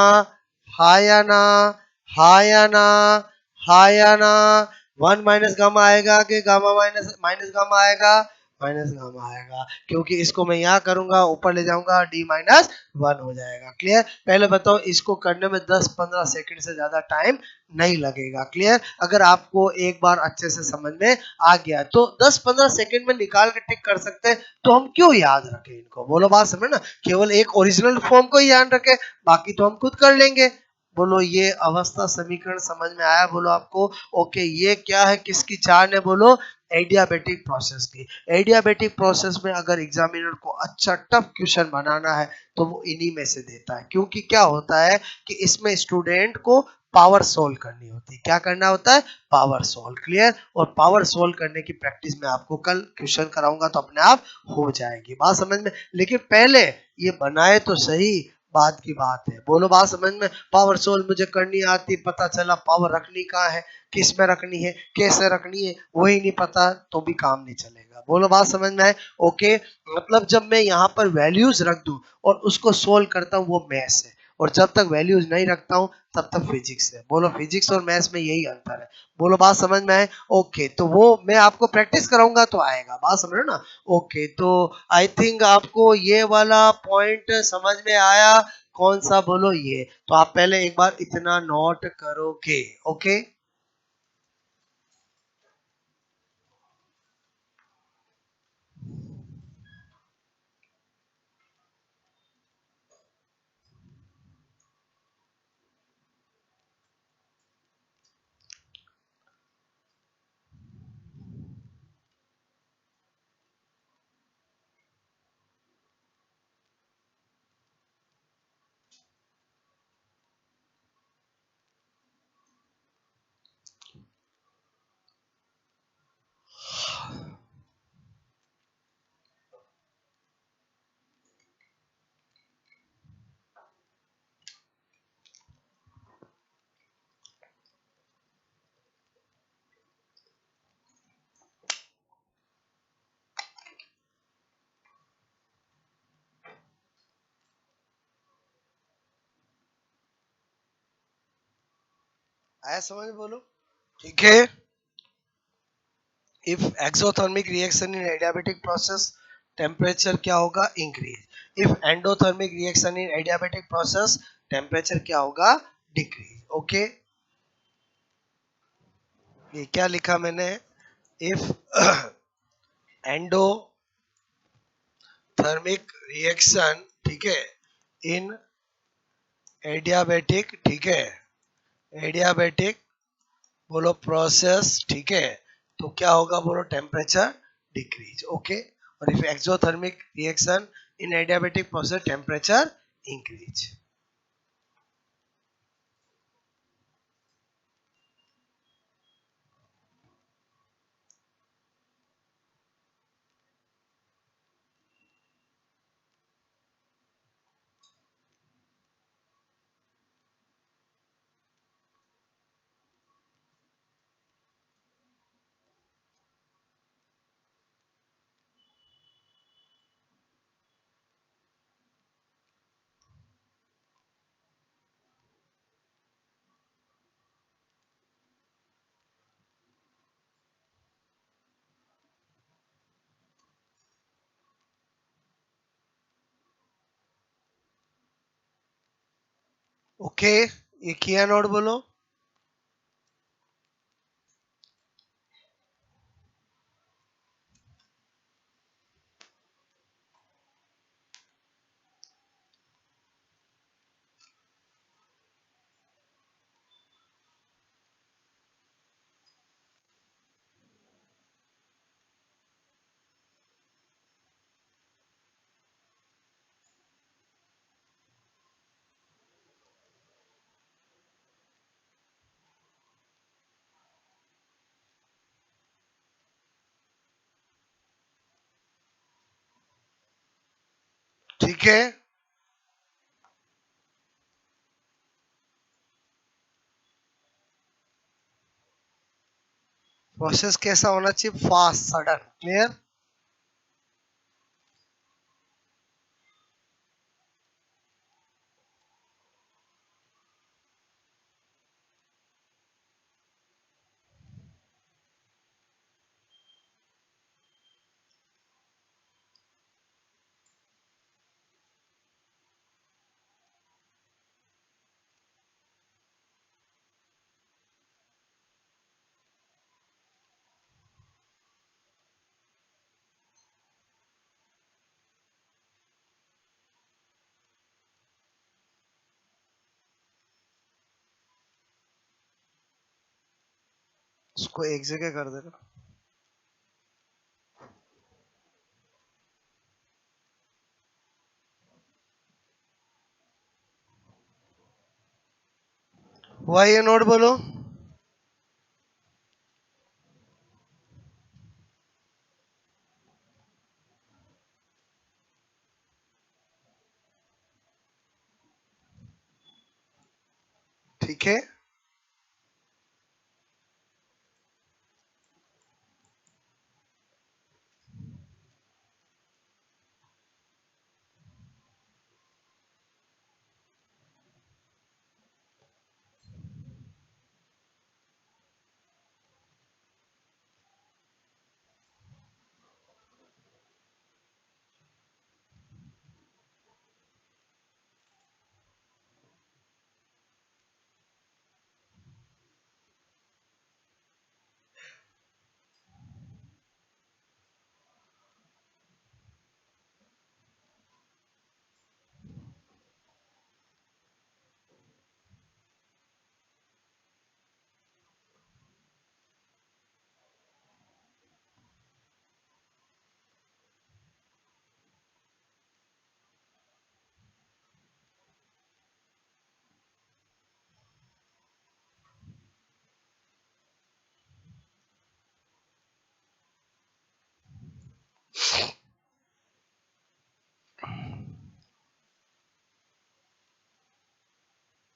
हाँ या ना? हाँ या ना? हाँ या ना? वन माइनस गामा आएगा कि गामा माइनस माइनस गामा आएगा? माइनस गामा आएगा, क्योंकि इसको मैं यहाँ करूंगा, ऊपर ले जाऊंगा, डी माइनस वन हो जाएगा। क्लियर? पहले बताओ, इसको करने में 10-15 सेकंड से ज्यादा टाइम नहीं लगेगा। क्लियर? अगर आपको एक बार अच्छे से समझ में आ गया तो 10-15 सेकंड में निकाल के टिक कर सकते हैं, तो हम क्यों याद रखें इनको? बोलो बात समझ ना? केवल एक ओरिजिनल फॉर्म को ही याद रखें, बाकी तो हम खुद कर लेंगे। बोलो ये अवस्था समीकरण समझ में आया? बोलो आपको। ओके, ये क्या है, किसकी चार्ट है? बोलो एडियाबेटिक प्रोसेस की। एडियाबेटिक प्रोसेस में अगर एग्जामिनर को अच्छा टफ क्वेश्चन बनाना है तो वो इन्हीं में से देता है, क्योंकि क्या होता है कि इसमें स्टूडेंट को पावर सोल्व करनी होती है। क्या करना होता है? Power solve. क्लियर? और पावर सोल्व करने की प्रैक्टिस में आपको कल क्वेश्चन कराऊंगा, तो अपने आप हो जाएगी। बात समझ में? लेकिन पहले ये बनाए तो सही, बात की बात है। बोलो बात समझ में? पावर सोल्व मुझे करनी आती, पता चला पावर रखनी कहाँ है, किस में रखनी है, कैसे रखनी है, वही नहीं पता, तो भी काम नहीं चलेगा। बोलो बात समझ में है? ओके, मतलब जब मैं यहाँ पर वैल्यूज रख दूं और उसको सोल्व करता हूँ, वो मैथ्स है, और जब तक वैल्यूज नहीं रखता हूँ तब तक फिजिक्स है। बोलो फिजिक्स और मैथ्स में यही अंतर है। बोलो बात समझ में है? ओके, तो वो मैं आपको प्रैक्टिस कराऊंगा तो आएगा। बात समझ रहे हो ना? ओके, तो आई थिंक आपको ये वाला पॉइंट समझ में आया। कौन सा? बोलो ये। तो आप पहले एक बार इतना नोट करोगे। ओके, आया समझ में? बोलो। ठीक है। If exothermic reaction in adiabatic process, temperature क्या होगा? Increase. If endothermic reaction in adiabatic process, temperature क्या होगा? डिक्रीज। ओके, ये क्या लिखा मैंने? इफ एंडोथर्मिक रिएक्शन, ठीक है, इन एडियाबेटिक, ठीक है, एडियाबेटिक, बोलो प्रोसेस, ठीक है, तो क्या होगा बोलो, टेम्परेचर डिक्रीज. ओके. और if exothermic reaction in adiabatic process, temperature increase. Okay, ये किया नोट बोलो. ठीक है. प्रोसेस कैसा होना चाहिए? Fast, sudden. क्लियर. उसको एक जगह कर देना. हुआ ये नोट बोलो. ठीक है.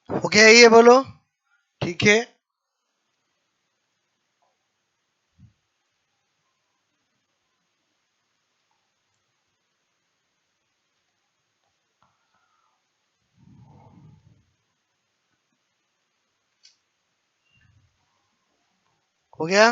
हो गया ये बोलो. ठीक है. हो गया.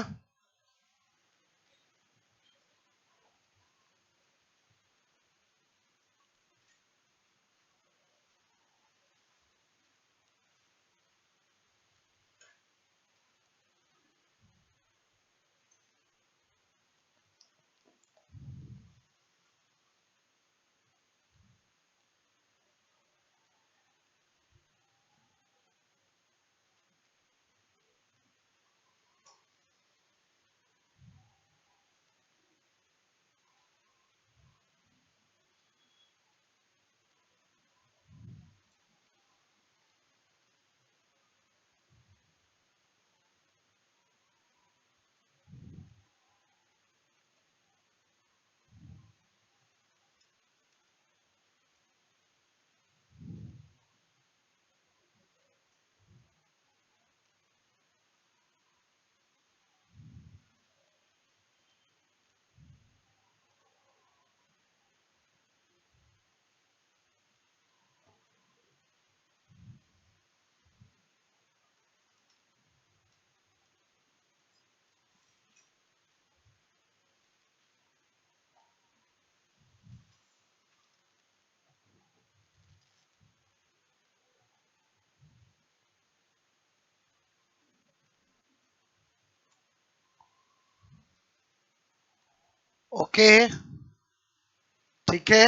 ओके, ठीक है।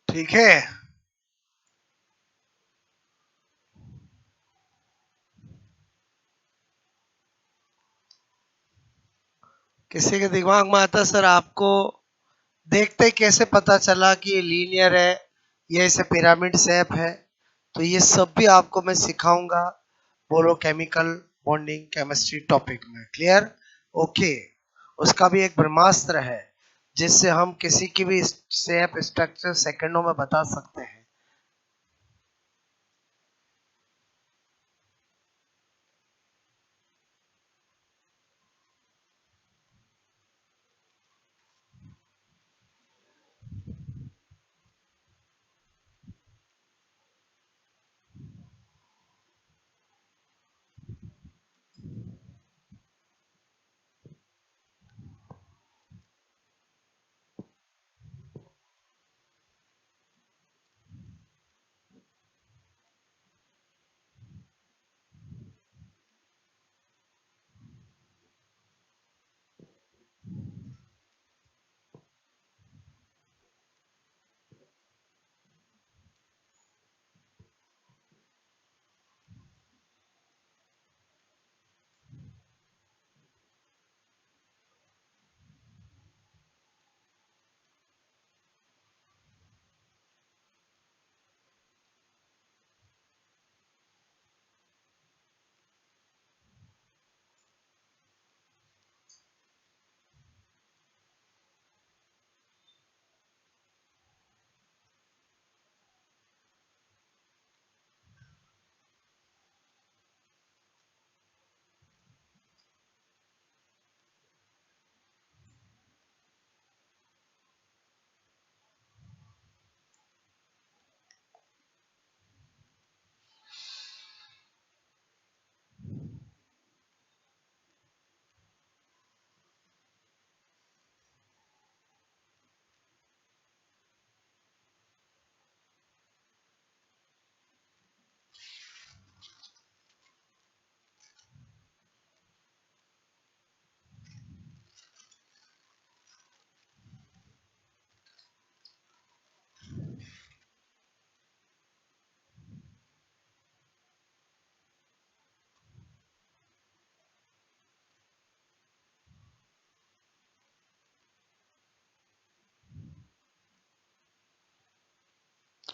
ठीक है, किसी के दिमाग में आता सर आपको देखते ही कैसे पता चला कि ये लीनियर है, ये ऐसे पिरामिड शेप है? तो ये सब भी आपको मैं सिखाऊंगा, बोलो केमिकल बॉन्डिंग केमिस्ट्री टॉपिक में। क्लियर? ओके। उसका भी एक ब्रह्मास्त्र है जिससे हम किसी की भी शेप स्ट्रक्चर सेकंडों में बता सकते हैं।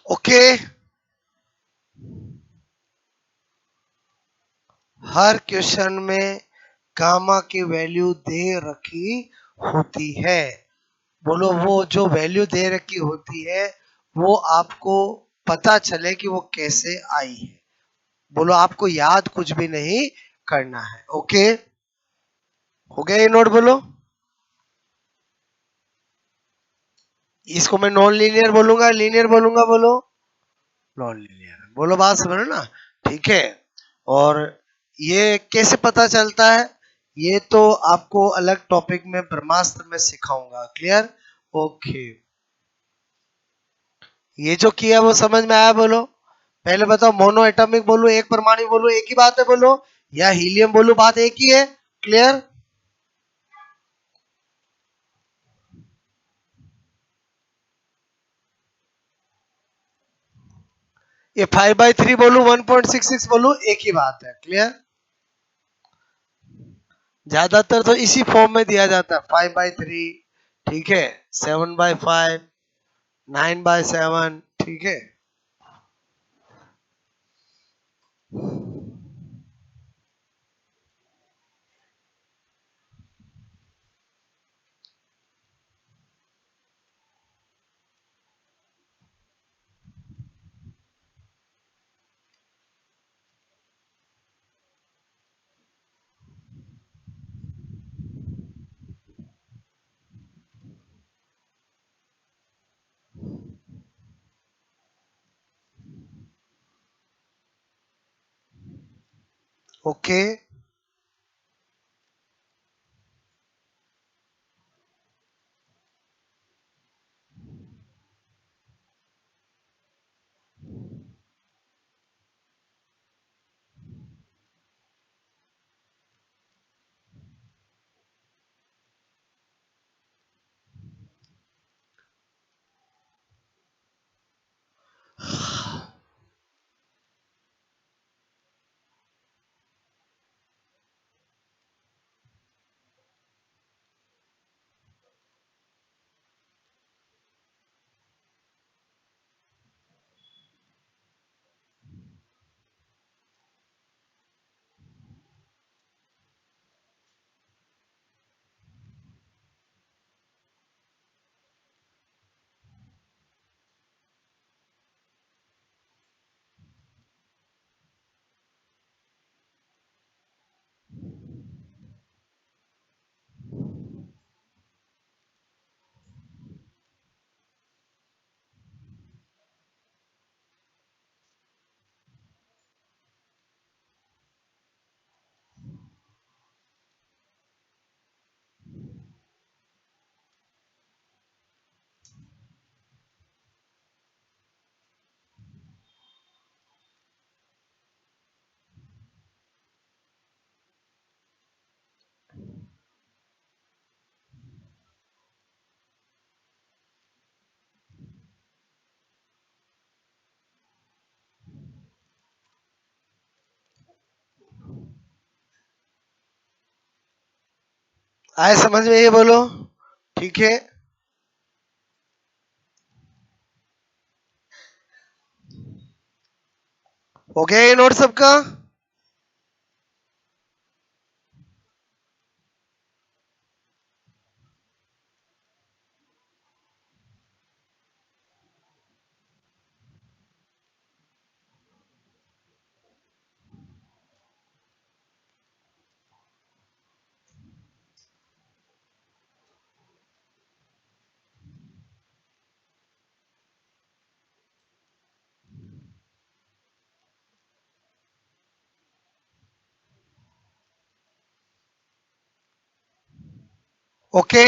ओके, हर क्वेश्चन में गामा की वैल्यू दे रखी होती है। बोलो वो जो वैल्यू दे रखी होती है वो आपको पता चले कि वो कैसे आई है। बोलो आपको याद कुछ भी नहीं करना है। ओके, हो गया ये नोट? बोलो इसको मैं नॉन लीनियर बोलूंगा, लीनियर बोलूंगा? बोलो नॉन लीनियर। बोलो बात समझ ना? ठीक है। और ये कैसे पता चलता है ये तो आपको अलग टॉपिक में ब्रह्मास्त्र में सिखाऊंगा। क्लियर? ओके। ये जो किया वो समझ में आया? बोलो पहले बताओ, मोनो एटॉमिक बोलूं, एक परमाणु बोलूं, एक ही बात है बोलो, या हीलियम बोलूं, बात एक ही है? क्लियर? ये 5/3 बोलूं 1.66 बोलूं एक ही बात है। क्लियर? ज्यादातर तो इसी फॉर्म में दिया जाता है, 5/3, ठीक है, 7/5, 9/7, ठीक है। ओके, आए समझ में? ये बोलो, ठीक है। हो गया ये नोट सबका? ओके,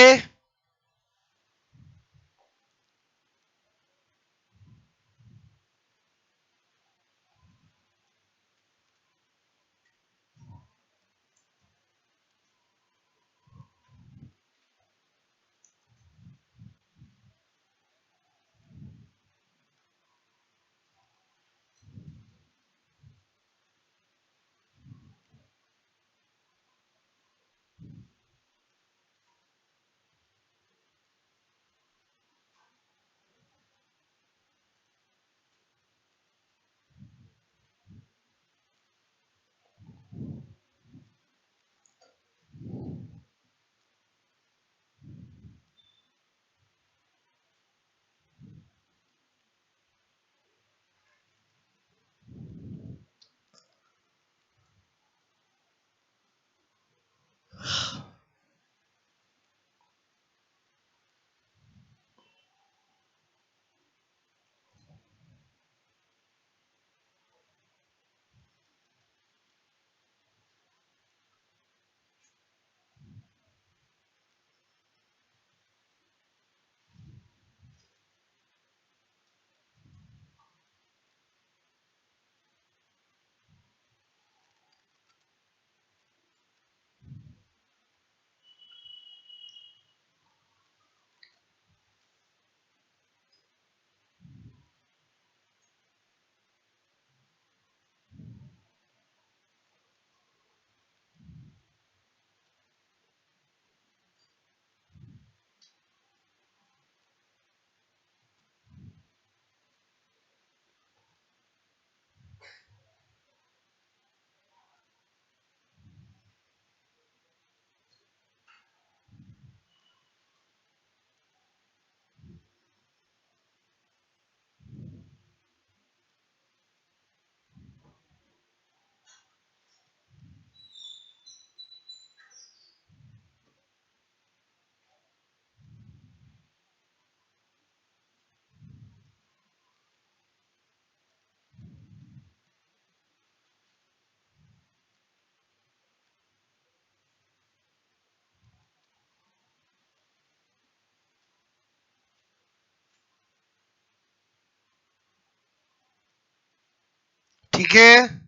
ठीक है,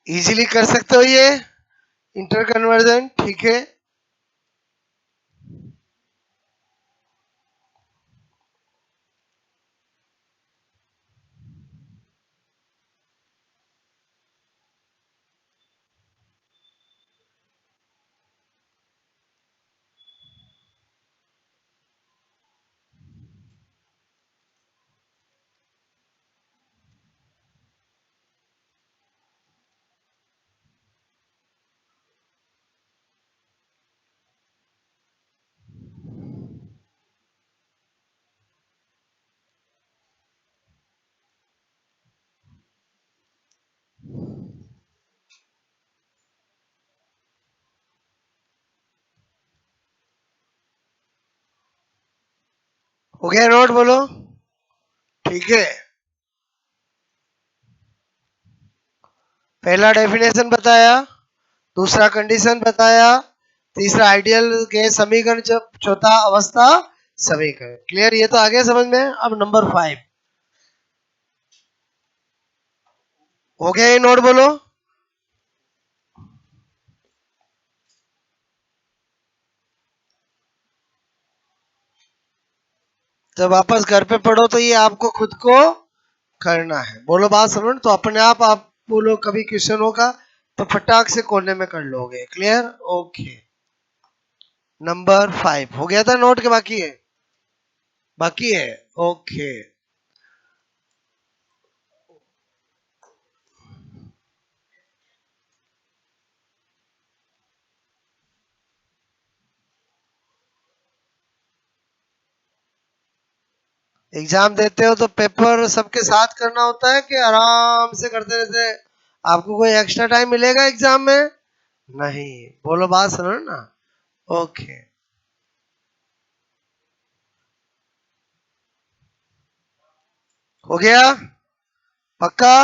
इजीली कर सकते हो ये इंटर कन्वर्जन। ठीक है, हो गया नोट बोलो। ठीक है, पहला डेफिनेशन बताया, दूसरा कंडीशन बताया, तीसरा आइडियल के समीकरण, चौथा अवस्था समीकरण। क्लियर, ये तो आगे समझ में। अब नंबर 5 हो गया, ये नोट बोलो। जब वापस घर पे पढ़ो तो ये आपको खुद को करना है। बोलो बात समझ, तो अपने आप बोलो कभी क्वेश्चन होगा तो फटाक से कोने में कर लोगे। Clear, okay. नंबर 5 हो गया था नोट के, बाकी है? बाकी है, ओके। एग्जाम देते हो तो पेपर सबके साथ करना होता है कि आराम से करते रहते? आपको कोई एक्स्ट्रा टाइम मिलेगा एग्जाम में? नहीं। बोलो बात सुनो ना। ओके, हो गया पक्का?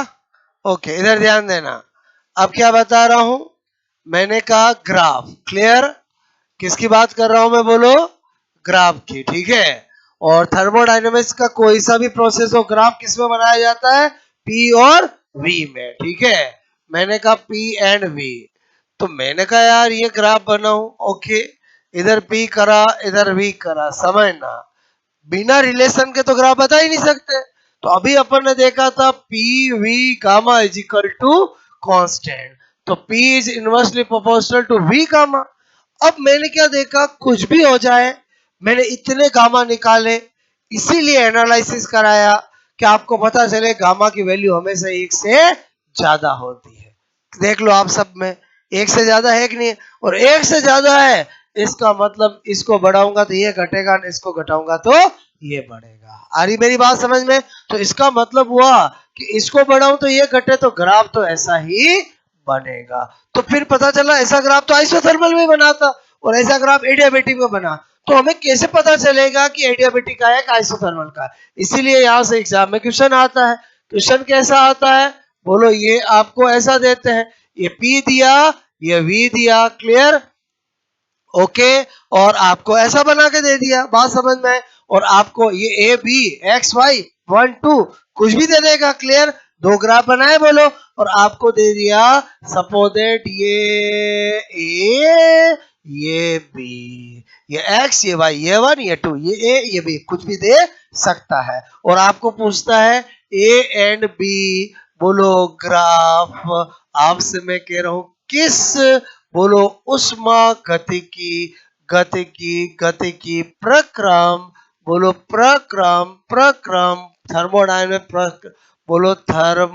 ओके, इधर ध्यान देना। अब क्या बता रहा हूं, मैंने कहा ग्राफ। क्लियर, किसकी बात कर रहा हूं मैं? बोलो ग्राफ की। ठीक है, और थर्मोडायनेमिक्स का कोई सा भी प्रोसेस हो, ग्राफ किस में बनाया जाता है? पी और वी में। ठीक है, मैंने कहा पी एंड वी, तो मैंने कहा यार ये ग्राफ बनाऊं। ओके, इधर पी करा, इधर वी करा, समझना बिना रिलेशन के तो ग्राफ बता ही नहीं सकते। तो अभी अपन ने देखा था P V gamma is equal to constant, तो P is inversely proportional to V gamma. अब मैंने क्या देखा, कुछ भी हो जाए, मैंने इतने गामा निकाले, इसीलिए एनालिसिस कराया कि आपको पता चले गामा की वैल्यू हमेशा एक से ज्यादा होती है। देख लो आप सब में एक से ज्यादा है कि नहीं, और एक से ज्यादा है इसका मतलब इसको बढ़ाऊंगा तो ये घटेगा, इसको घटाऊंगा तो ये बढ़ेगा। आ रही मेरी बात समझ में? तो इसका मतलब हुआ कि इसको बढ़ाऊं तो ये घटे, तो ग्राफ तो ऐसा ही बनेगा। तो फिर पता चला ऐसा ग्राफ तो आइसोथर्मल में बना था और ऐसा ग्राफ एडियाबेटिक में बना। तो हमें कैसे पता चलेगा कि एडियाबेटिक का है कि आइसोथर्मल का? इसीलिए यहां से एग्जाम में क्वेश्चन आता है। क्वेश्चन कैसा आता है? बोलो, ये आपको ऐसा देते हैं, ये पी दिया, ये वी दिया। क्लियर, ओके, और आपको ऐसा बना के दे दिया। बात समझ में? और आपको ये ए बी एक्स वाई 1 2 कुछ भी दे देगा। क्लियर, दो ग्राफ बनाए बोलो, और आपको दे दिया सपोजेट ये बी, ये एक्स, ये वाई, ये 1, ये 2, ये ए, ये बी, कुछ भी दे सकता है। और आपको पूछता है ए एंड बी, बोलो ग्राफ। आपसे मैं कह रहा हूं किस, बोलो उष्मा गतिकी, गतिकी प्रक्रम, बोलो प्रक्रम, प्रक्रम थर्मोडायनामिक, बोलो थर्मोडायनामिक,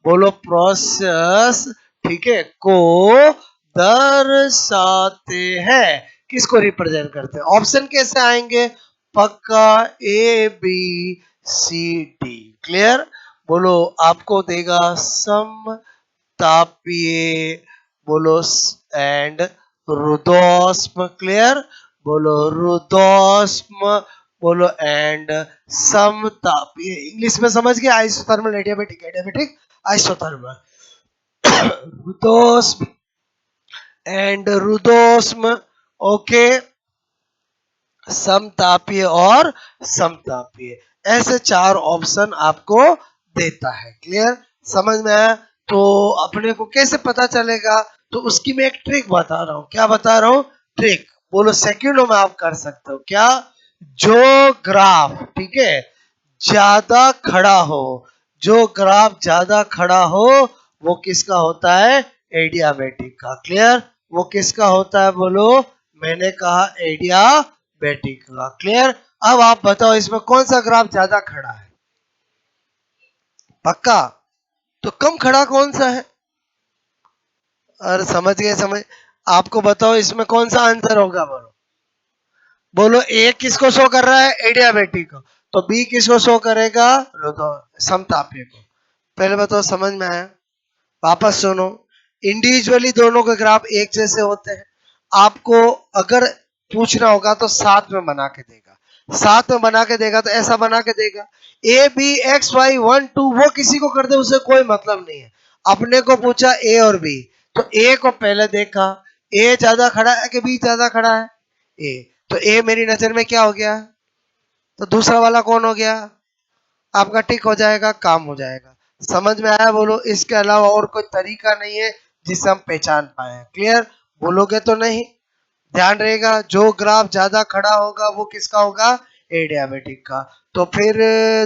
बोलो प्रोसेस, ठीक है, को दर्शाते हैं। किसको रिप्रेजेंट करते हैं? ऑप्शन कैसे आएंगे? पक्का A B C D. Clear? बोलो आपको देगा समतापीय, बोलो एंड रुदोष्म। क्लियर? बोलो रुदोष्म, बोलो एंड समतापीय। इंग्लिश में समझ गए? Isothermal adiabatic, adiabatic isothermal. रुदोष्म एंड रुदोष्म, ओके, समतापीय और समतापीय, ऐसे चार ऑप्शन आपको देता है। क्लियर? समझ में आया? तो अपने को कैसे पता चलेगा? तो उसकी मैं एक ट्रिक बता रहा हूं। क्या बता रहा हूं? ट्रिक। बोलो सेकंडों में आप कर सकते हो। क्या? जो ग्राफ, ठीक है, ज्यादा खड़ा हो, जो ग्राफ ज्यादा खड़ा हो, वो किसका होता है? एडियाबेटिक का। क्लियर? वो किसका होता है? बोलो, मैंने कहा एडियाबेटिक का। क्लियर? अब आप बताओ इसमें कौन सा ग्राफ ज्यादा खड़ा है? पक्का? तो कम खड़ा कौन सा है? अरे समझ गए, समझ। आपको बताओ इसमें कौन सा आंसर होगा? बोलो, बोलो ए किसको शो कर रहा है? एडियाबेटिक को। तो बी किसको शो करेगा? समतापीय को। पहले बताओ समझ में आया? वापस सुनो। इंडिविजुअली दोनों के ग्राफ एक जैसे होते हैं। आपको अगर पूछना होगा तो साथ में बना के देगा। साथ में बना के देगा तो ऐसा बना के देगा, ए बी एक्स वाई 1 2, वो किसी को कर दे उसे कोई मतलब नहीं है। अपने को पूछा ए और बी, तो ए को पहले देखा, ए ज्यादा खड़ा है कि बी ज्यादा खड़ा है? ए। तो ए मेरी नजर में क्या हो गया? तो दूसरा वाला कौन हो गया? आपका टिक हो जाएगा, काम हो जाएगा। समझ में आया? बोलो, इसके अलावा और कोई तरीका नहीं है जिससे हम पहचान पाए। क्लियर? बोलोगे तो नहीं? ध्यान रहेगा, जो ग्राफ ज्यादा खड़ा होगा वो किसका होगा? एडियाबेटिक का। तो फिर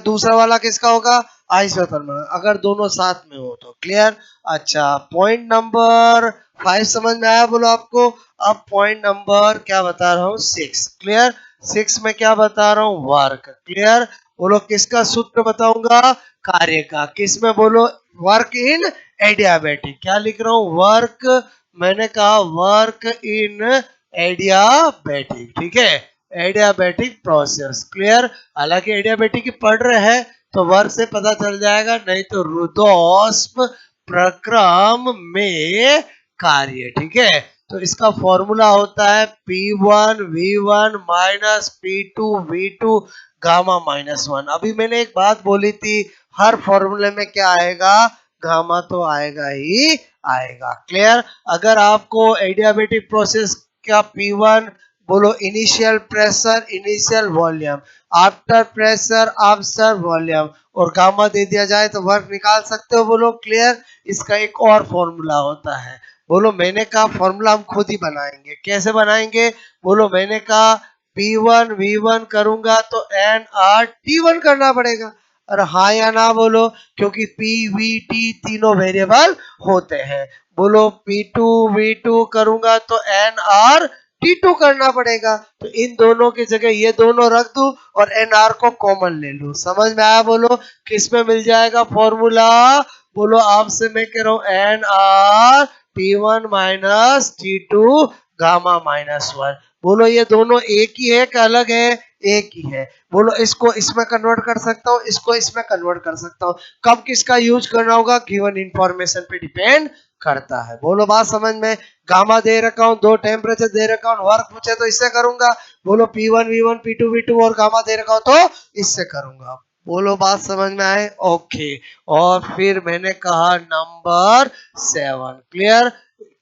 दूसरा वाला किसका होगा? आइसोथर्मल, अगर दोनों साथ में हो तो। क्लियर? अच्छा, पॉइंट नंबर 5 समझ में आया? बोलो आपको। अब पॉइंट नंबर क्या बता रहा हूँ? 6। क्लियर? 6 में क्या बता रहा हूँ? वर्क। क्लियर? बोलो किसका सूत्र बताऊंगा? कार्य का। किस में? बोलो, वर्क इन एडियाबेटिक। क्या लिख रहा हूँ? वर्क, मैंने कहा वर्क इन एडियाबेटिक। ठीक है? Adiabatic process. क्लियर? हालांकि एडियाबेटिक ही पढ़ रहे हैं तो वर्क से पता चल जाएगा, नहीं तो रुदोष्म प्रक्रम में कार्य। ठीक है? तो इसका फॉर्मूला होता है P1 V1 minus P2 V2 gamma minus 1। अभी मैंने एक बात बोली थी, हर फॉर्मूले में क्या आएगा? गामा तो आएगा ही आएगा। क्लियर? अगर आपको एडियाबेटिक प्रोसेस का P1, बोलो initial pressure, initial volume, after pressure, after volume, और गामा दे दिया जाए तो वर्क निकाल सकते हो। बोलो क्लियर? इसका एक और फॉर्मूला होता है। बोलो, मैंने कहा फॉर्मूला हम खुद ही बनाएंगे। कैसे बनाएंगे? बोलो, मैंने कहा P1 V1 करूंगा तो NRT1 करना पड़ेगा। और हाँ या ना बोलो, क्योंकि P V T तीनों वेरिएबल होते हैं। बोलो, P2 V2 करूंगा तो NRT2 करना पड़ेगा। तो इन दोनों की जगह ये दोनों रख दूं और NR को कॉमन ले लूं। समझ में आया? बोलो, किस में मिल जाएगा फॉर्मूला? बोलो, आपसे मैं कह रहा हूं NRT1 minus T2 gamma minus 1। बोलो, ये दोनों एक ही है कि अलग है? एक ही है। बोलो, इसको इसमें कन्वर्ट कर सकता हूँ, इसको इसमें कन्वर्ट कर सकता हूँ। कब किसका यूज करना होगा? गिवन इंफॉर्मेशन पे डिपेंड करता है। बोलो, बात समझ में? गामा दे रखा हूँ, दो टेम्परेचर दे रखा हूँ, वर्क पूछे तो इससे करूंगा। बोलो, P1 V1 P2 V2 और गामा दे रखा हूँ तो इससे करूंगा। बोलो, बात समझ में आए? ओके। और फिर मैंने कहा नंबर 7। क्लियर?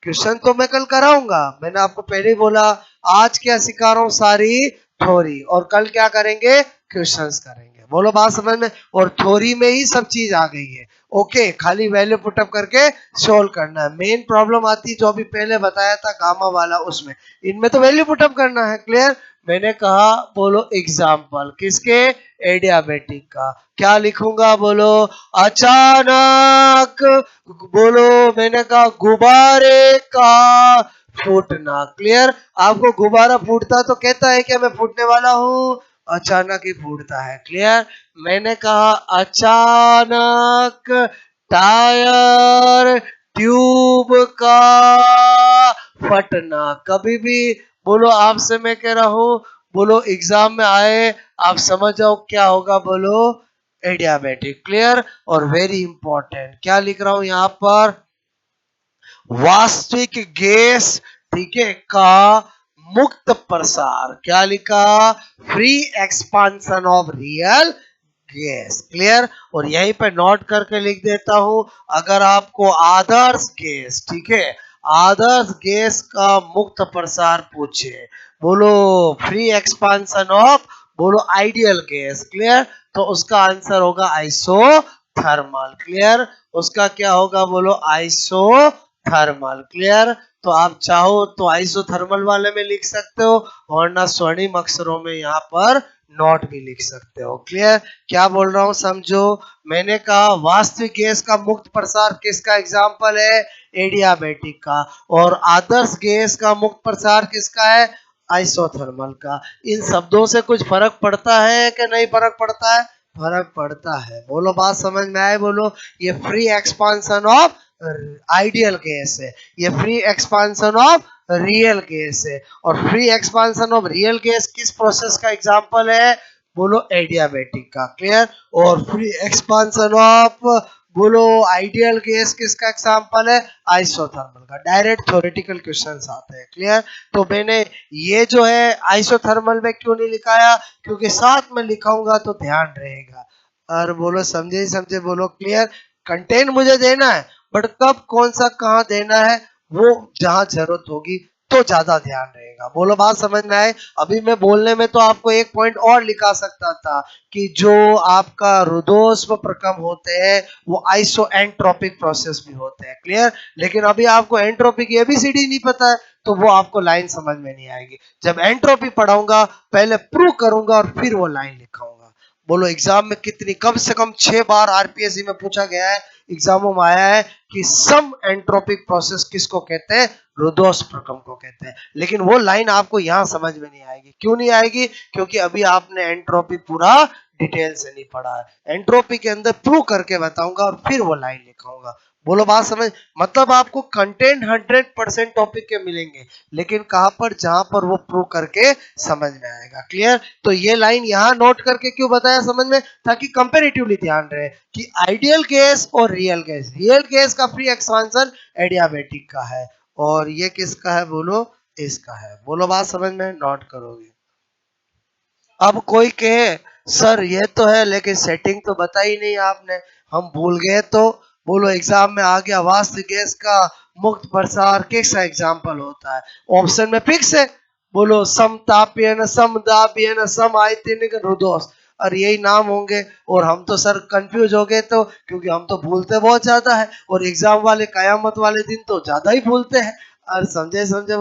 क्वेश्चन तो मैं कल कराऊंगा, मैंने आपको पहले ही बोला। आज क्या सिखा रहा हूँ? सारी थ्योरी, और कल क्या करेंगे? क्वेश्चंस करेंगे। बोलो, बात समझ में? और थ्योरी में ही सब चीज आ गई है। ओके, खाली वैल्यू पुटअप करके सोल्व करना है। मेन प्रॉब्लम आती है जो अभी पहले बताया था गामा वाला, उसमें। इनमें तो वैल्यू पुटअप करना है। क्लियर? मैंने कहा, बोलो एग्जाम्पल किसके? एडियाबेटिक का। क्या लिखूंगा? बोलो, अचानक, बोलो, मैंने कहा गुब्बारे का फूटना। क्लियर? आपको गुब्बारा फूटता तो कहता है कि मैं फूटने वाला हूं, अचानक ही फूटता है। क्लियर? मैंने कहा अचानक टायर ट्यूब का फटना। कभी भी बोलो आपसे मैं कह रहा हूं, बोलो एग्जाम में आए आप समझ जाओ क्या होगा, बोलो एडियाबेटिक। क्लियर। और वेरी इंपॉर्टेंट क्या लिख रहा हूं यहां पर, वास्तविक गैस, ठीक है, का मुक्त प्रसार। क्या लिखा, free expansion of real gas. Clear. और यहीं पे नोट करके लिख देता हूं, अगर आपको आदर्श गैस, ठीक है, आदर्श गैस का मुक्त प्रसार पूछे, बोलो फ्री एक्सपांशन ऑफ, बोलो आइडियल गैस। क्लियर। तो उसका आंसर होगा आइसोथर्मल। क्लियर। उसका क्या होगा, बोलो आइसो थर्मल। क्लियर। तो आप चाहो तो आइसोथर्मल वाले में लिख सकते हो, वरना स्वर्णिम अक्षरों में यहाँ पर नोट भी लिख सकते हो। क्लियर। क्या बोल रहा हूँ समझो, मैंने कहा वास्तविक गैस का मुक्त प्रसार किसका एग्जाम्पल है, एडियाबेटिक का, और आदर्श गैस का मुक्त प्रसार किसका है, आइसोथर्मल का। इन शब्दों से कुछ फर्क पड़ता है कि नहीं फर्क पड़ता है, फर्क पड़ता है। बोलो बात समझ में आए, बोलो ये free expansion of ideal gas है, ये free expansion of real gas है। और free expansion of real gas किस प्रोसेस का एग्जांपल है, बोलो एडियाबेटिक का। क्लियर। और फ्री एक्सपांशन ऑफ, बोलो आइडियल गैस किसका एग्जांपल है, आइसोथर्मल का। डायरेक्ट थ्योरेटिकल क्वेश्चंस आते हैं। क्लियर। तो मैंने ये जो है आइसोथर्मल में क्यों नहीं लिखाया, क्योंकि साथ में लिखाऊंगा तो ध्यान रहेगा। और बोलो समझे समझे, बोलो क्लियर। कंटेंट मुझे देना है, बट कब कौन सा कहाँ देना है वो जहां जरूरत होगी तो ज्यादा ध्यान रहेगा। बोलो बात समझ में आए। अभी मैं बोलने में तो आपको एक पॉइंट और लिखा सकता था कि जो आपका रुदोष्म प्रकम होते हैं वो आइसो एंट्रोपिक प्रोसेस भी होते हैं। क्लियर। लेकिन अभी आपको एंट्रोपिक एबीसीडी नहीं पता है तो वो आपको लाइन समझ में नहीं आएगी। जब एंट्रोपी पढ़ाऊंगा पहले प्रूव करूंगा और फिर वो लाइन लिखाऊंगा। बोलो एग्जाम में कितनी, कम से कम 6 बार आरपीएससी में पूछा गया है, एग्जामों में आया है कि सम एंट्रोपिक प्रोसेस किसको कहते हैं, रुदोष प्रक्रम को कहते हैं। लेकिन वो लाइन आपको यहां समझ में नहीं आएगी। क्यों नहीं आएगी, क्योंकि अभी आपने एंट्रोपी पूरा डिटेल से नहीं पढ़ा है। एंट्रोपी के अंदर प्रूव करके बताऊंगा और फिर वो लाइन लिखाऊंगा। बोलो बात समझ, मतलब आपको कंटेंट 100% टॉपिक के मिलेंगे, लेकिन कहां पर, जहां पर वो प्रूव करके समझ में आएगा। क्लियर। तो ये लाइन यहां नोट करके क्यों बताया समझ में, ताकि कंपेरेटिवली ध्यान रहे कि आइडियल गैस और रियल गैस, रियल गैस का फ्री एक्सपांशन एडियाबेटिक का है और ये किसका है, बोलो इसका है। बोलो बात समझ में, नोट करोगे। अब कोई कहे सर ये तो है लेकिन सेटिंग तो बताई नहीं आपने, हम भूल गए, तो बोलो एग्जाम में आ गया वास्तविक गैस का मुक्त प्रसार किसका एग्जाम्पल होता है, ऑप्शन में फिक्स है, बोलो समतापीयन, समदापीयन, समायतनिक, रुदोष। और यही नाम होंगे। और हम तो सर कंफ्यूज हो गए, तो क्योंकि हम तो भूलते बहुत ज्यादा है और एग्जाम वाले कयामत वाले दिन तो ज्यादा ही भूलते हैं। और समझे समझे,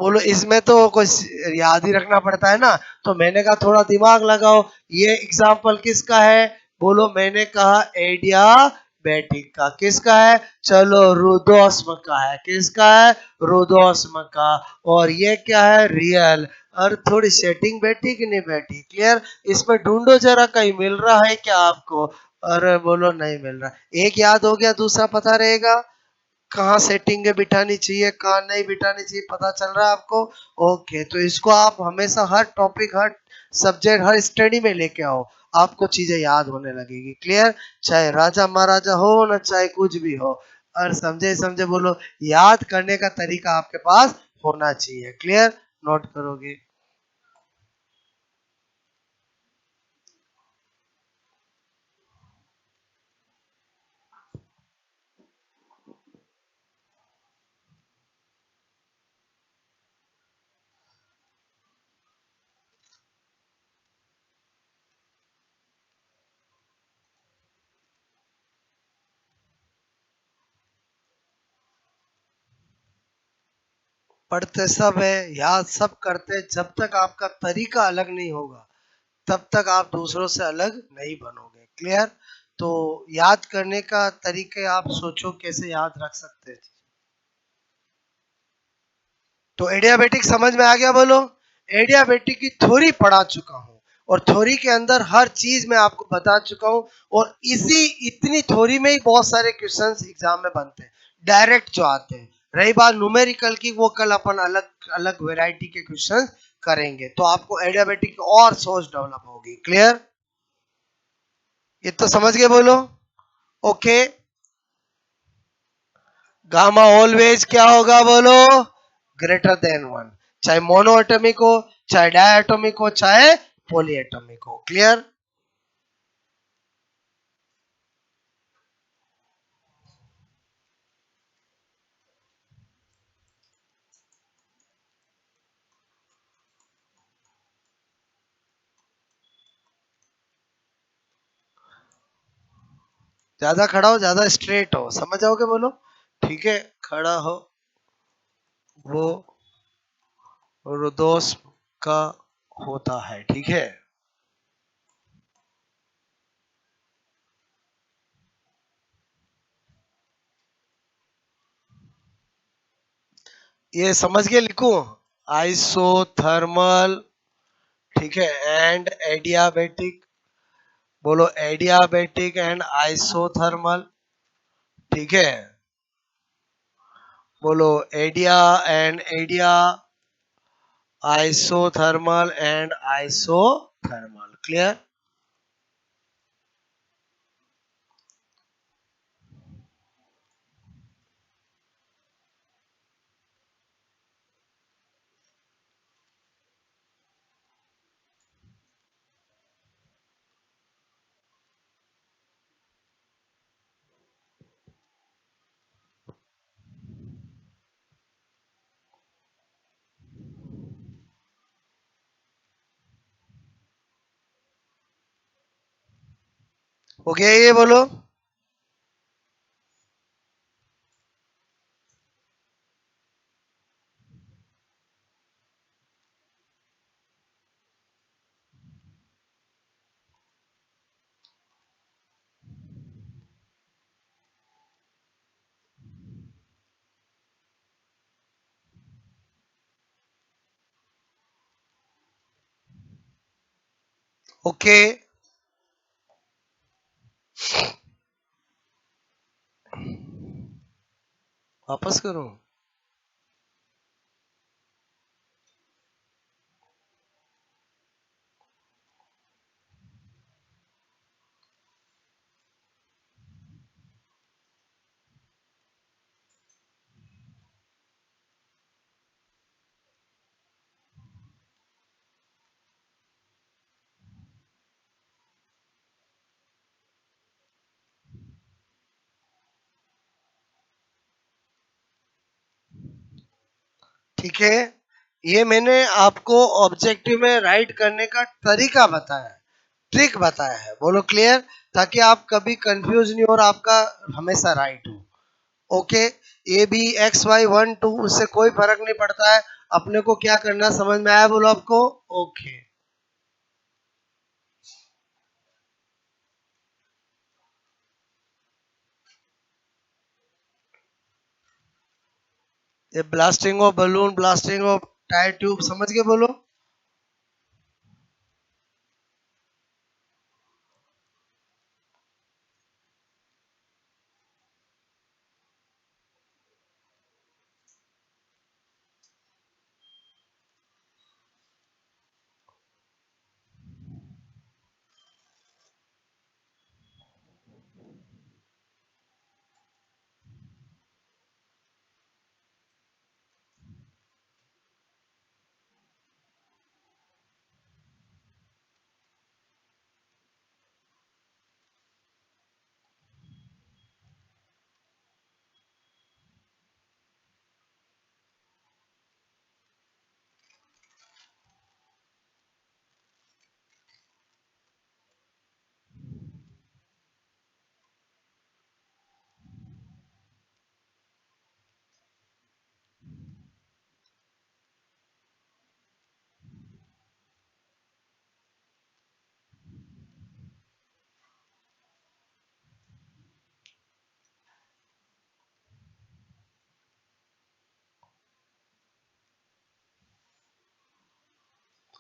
बोलो इसमें तो कुछ याद ही रखना पड़ता है ना, तो मैंने कहा थोड़ा दिमाग लगाओ। ये एग्जाम्पल किसका है, बोलो मैंने कहा एडियाबेटिक का। किसका है, चलो रुदोष्म का है। किसका है, रुदोष्म का। और ये क्या है, रियल। और थोड़ी सेटिंग बैठी कि नहीं बैठी, क्लियर। इसमें ढूंढो जरा कहीं मिल रहा है क्या आपको, अरे बोलो नहीं मिल रहा। एक याद हो गया, दूसरा पता रहेगा कहाँ सेटिंग बिठानी चाहिए कहाँ नहीं बिठानी चाहिए, पता चल रहा है आपको। ओके, तो इसको आप हमेशा हर टॉपिक, हर सब्जेक्ट, हर स्टडी में लेके आओ, आपको चीजें याद होने लगेगी। क्लियर। चाहे राजा महाराजा हो ना, चाहे कुछ भी हो। और समझे समझे, बोलो याद करने का तरीका आपके पास होना चाहिए। क्लियर। नोट करोगे। पढ़ते सब है, याद सब करते, जब तक आपका तरीका अलग नहीं होगा तब तक आप दूसरों से अलग नहीं बनोगे। क्लियर। तो याद करने का तरीके आप सोचो कैसे याद रख सकते हैं। तो एडियाबेटिक समझ में आ गया, बोलो। एडियाबेटिक की थ्योरी पढ़ा चुका हूं और थ्योरी के अंदर हर चीज मैं आपको बता चुका हूं। और इसी इतनी थ्योरी में ही बहुत सारे क्वेश्चंस एग्जाम में बनते हैं, डायरेक्ट जो आते हैं। रही बात न्यूमेरिकल की, वो कल अपन अलग अलग वैरायटी के क्वेश्चन करेंगे, तो आपको एडियाबेटिक और सोच डेवलप होगी। क्लियर? ये तो समझ गए बोलो। ओके। गामा ऑलवेज क्या होगा बोलो? ग्रेटर देन 1, चाहे मोनो एटॉमिक हो, चाहे डायटोमिक हो, चाहे पॉलीएटॉमिक हो। क्लियर? ज्यादा खड़ा हो, ज्यादा स्ट्रेट हो, समझ जाओगे बोलो। ठीक है, खड़ा हो। वो रुदोस का होता है, ठीक है। ये समझ के लिखूं? आइसोथर्मल, ठीक है, एंड एडियाबेटिक। बोलो एडियाबेटिक एंड आइसोथर्मल, ठीक है। बोलो adia and adia, isothermal and isothermal. Clear? हो गया ये बोलो। ओके। वापस करूं? ठीक है, ये मैंने आपको ऑब्जेक्टिव में राइट करने का तरीका बताया है, ट्रिक बताया है। बोलो क्लियर? ताकि आप कभी कंफ्यूज नहीं हो और आपका हमेशा राइट हो। Okay. A B X Y 1 2 उससे कोई फर्क नहीं पड़ता है, अपने को क्या करना समझ में आया बोलो आपको? ओके। ये blasting of balloon, blasting of tyre tube, समझ के बोलो।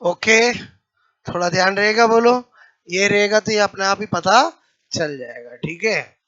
ओके, थोड़ा ध्यान रहेगा बोलो। ये रहेगा तो ये अपने आप ही पता चल जाएगा, ठीक है।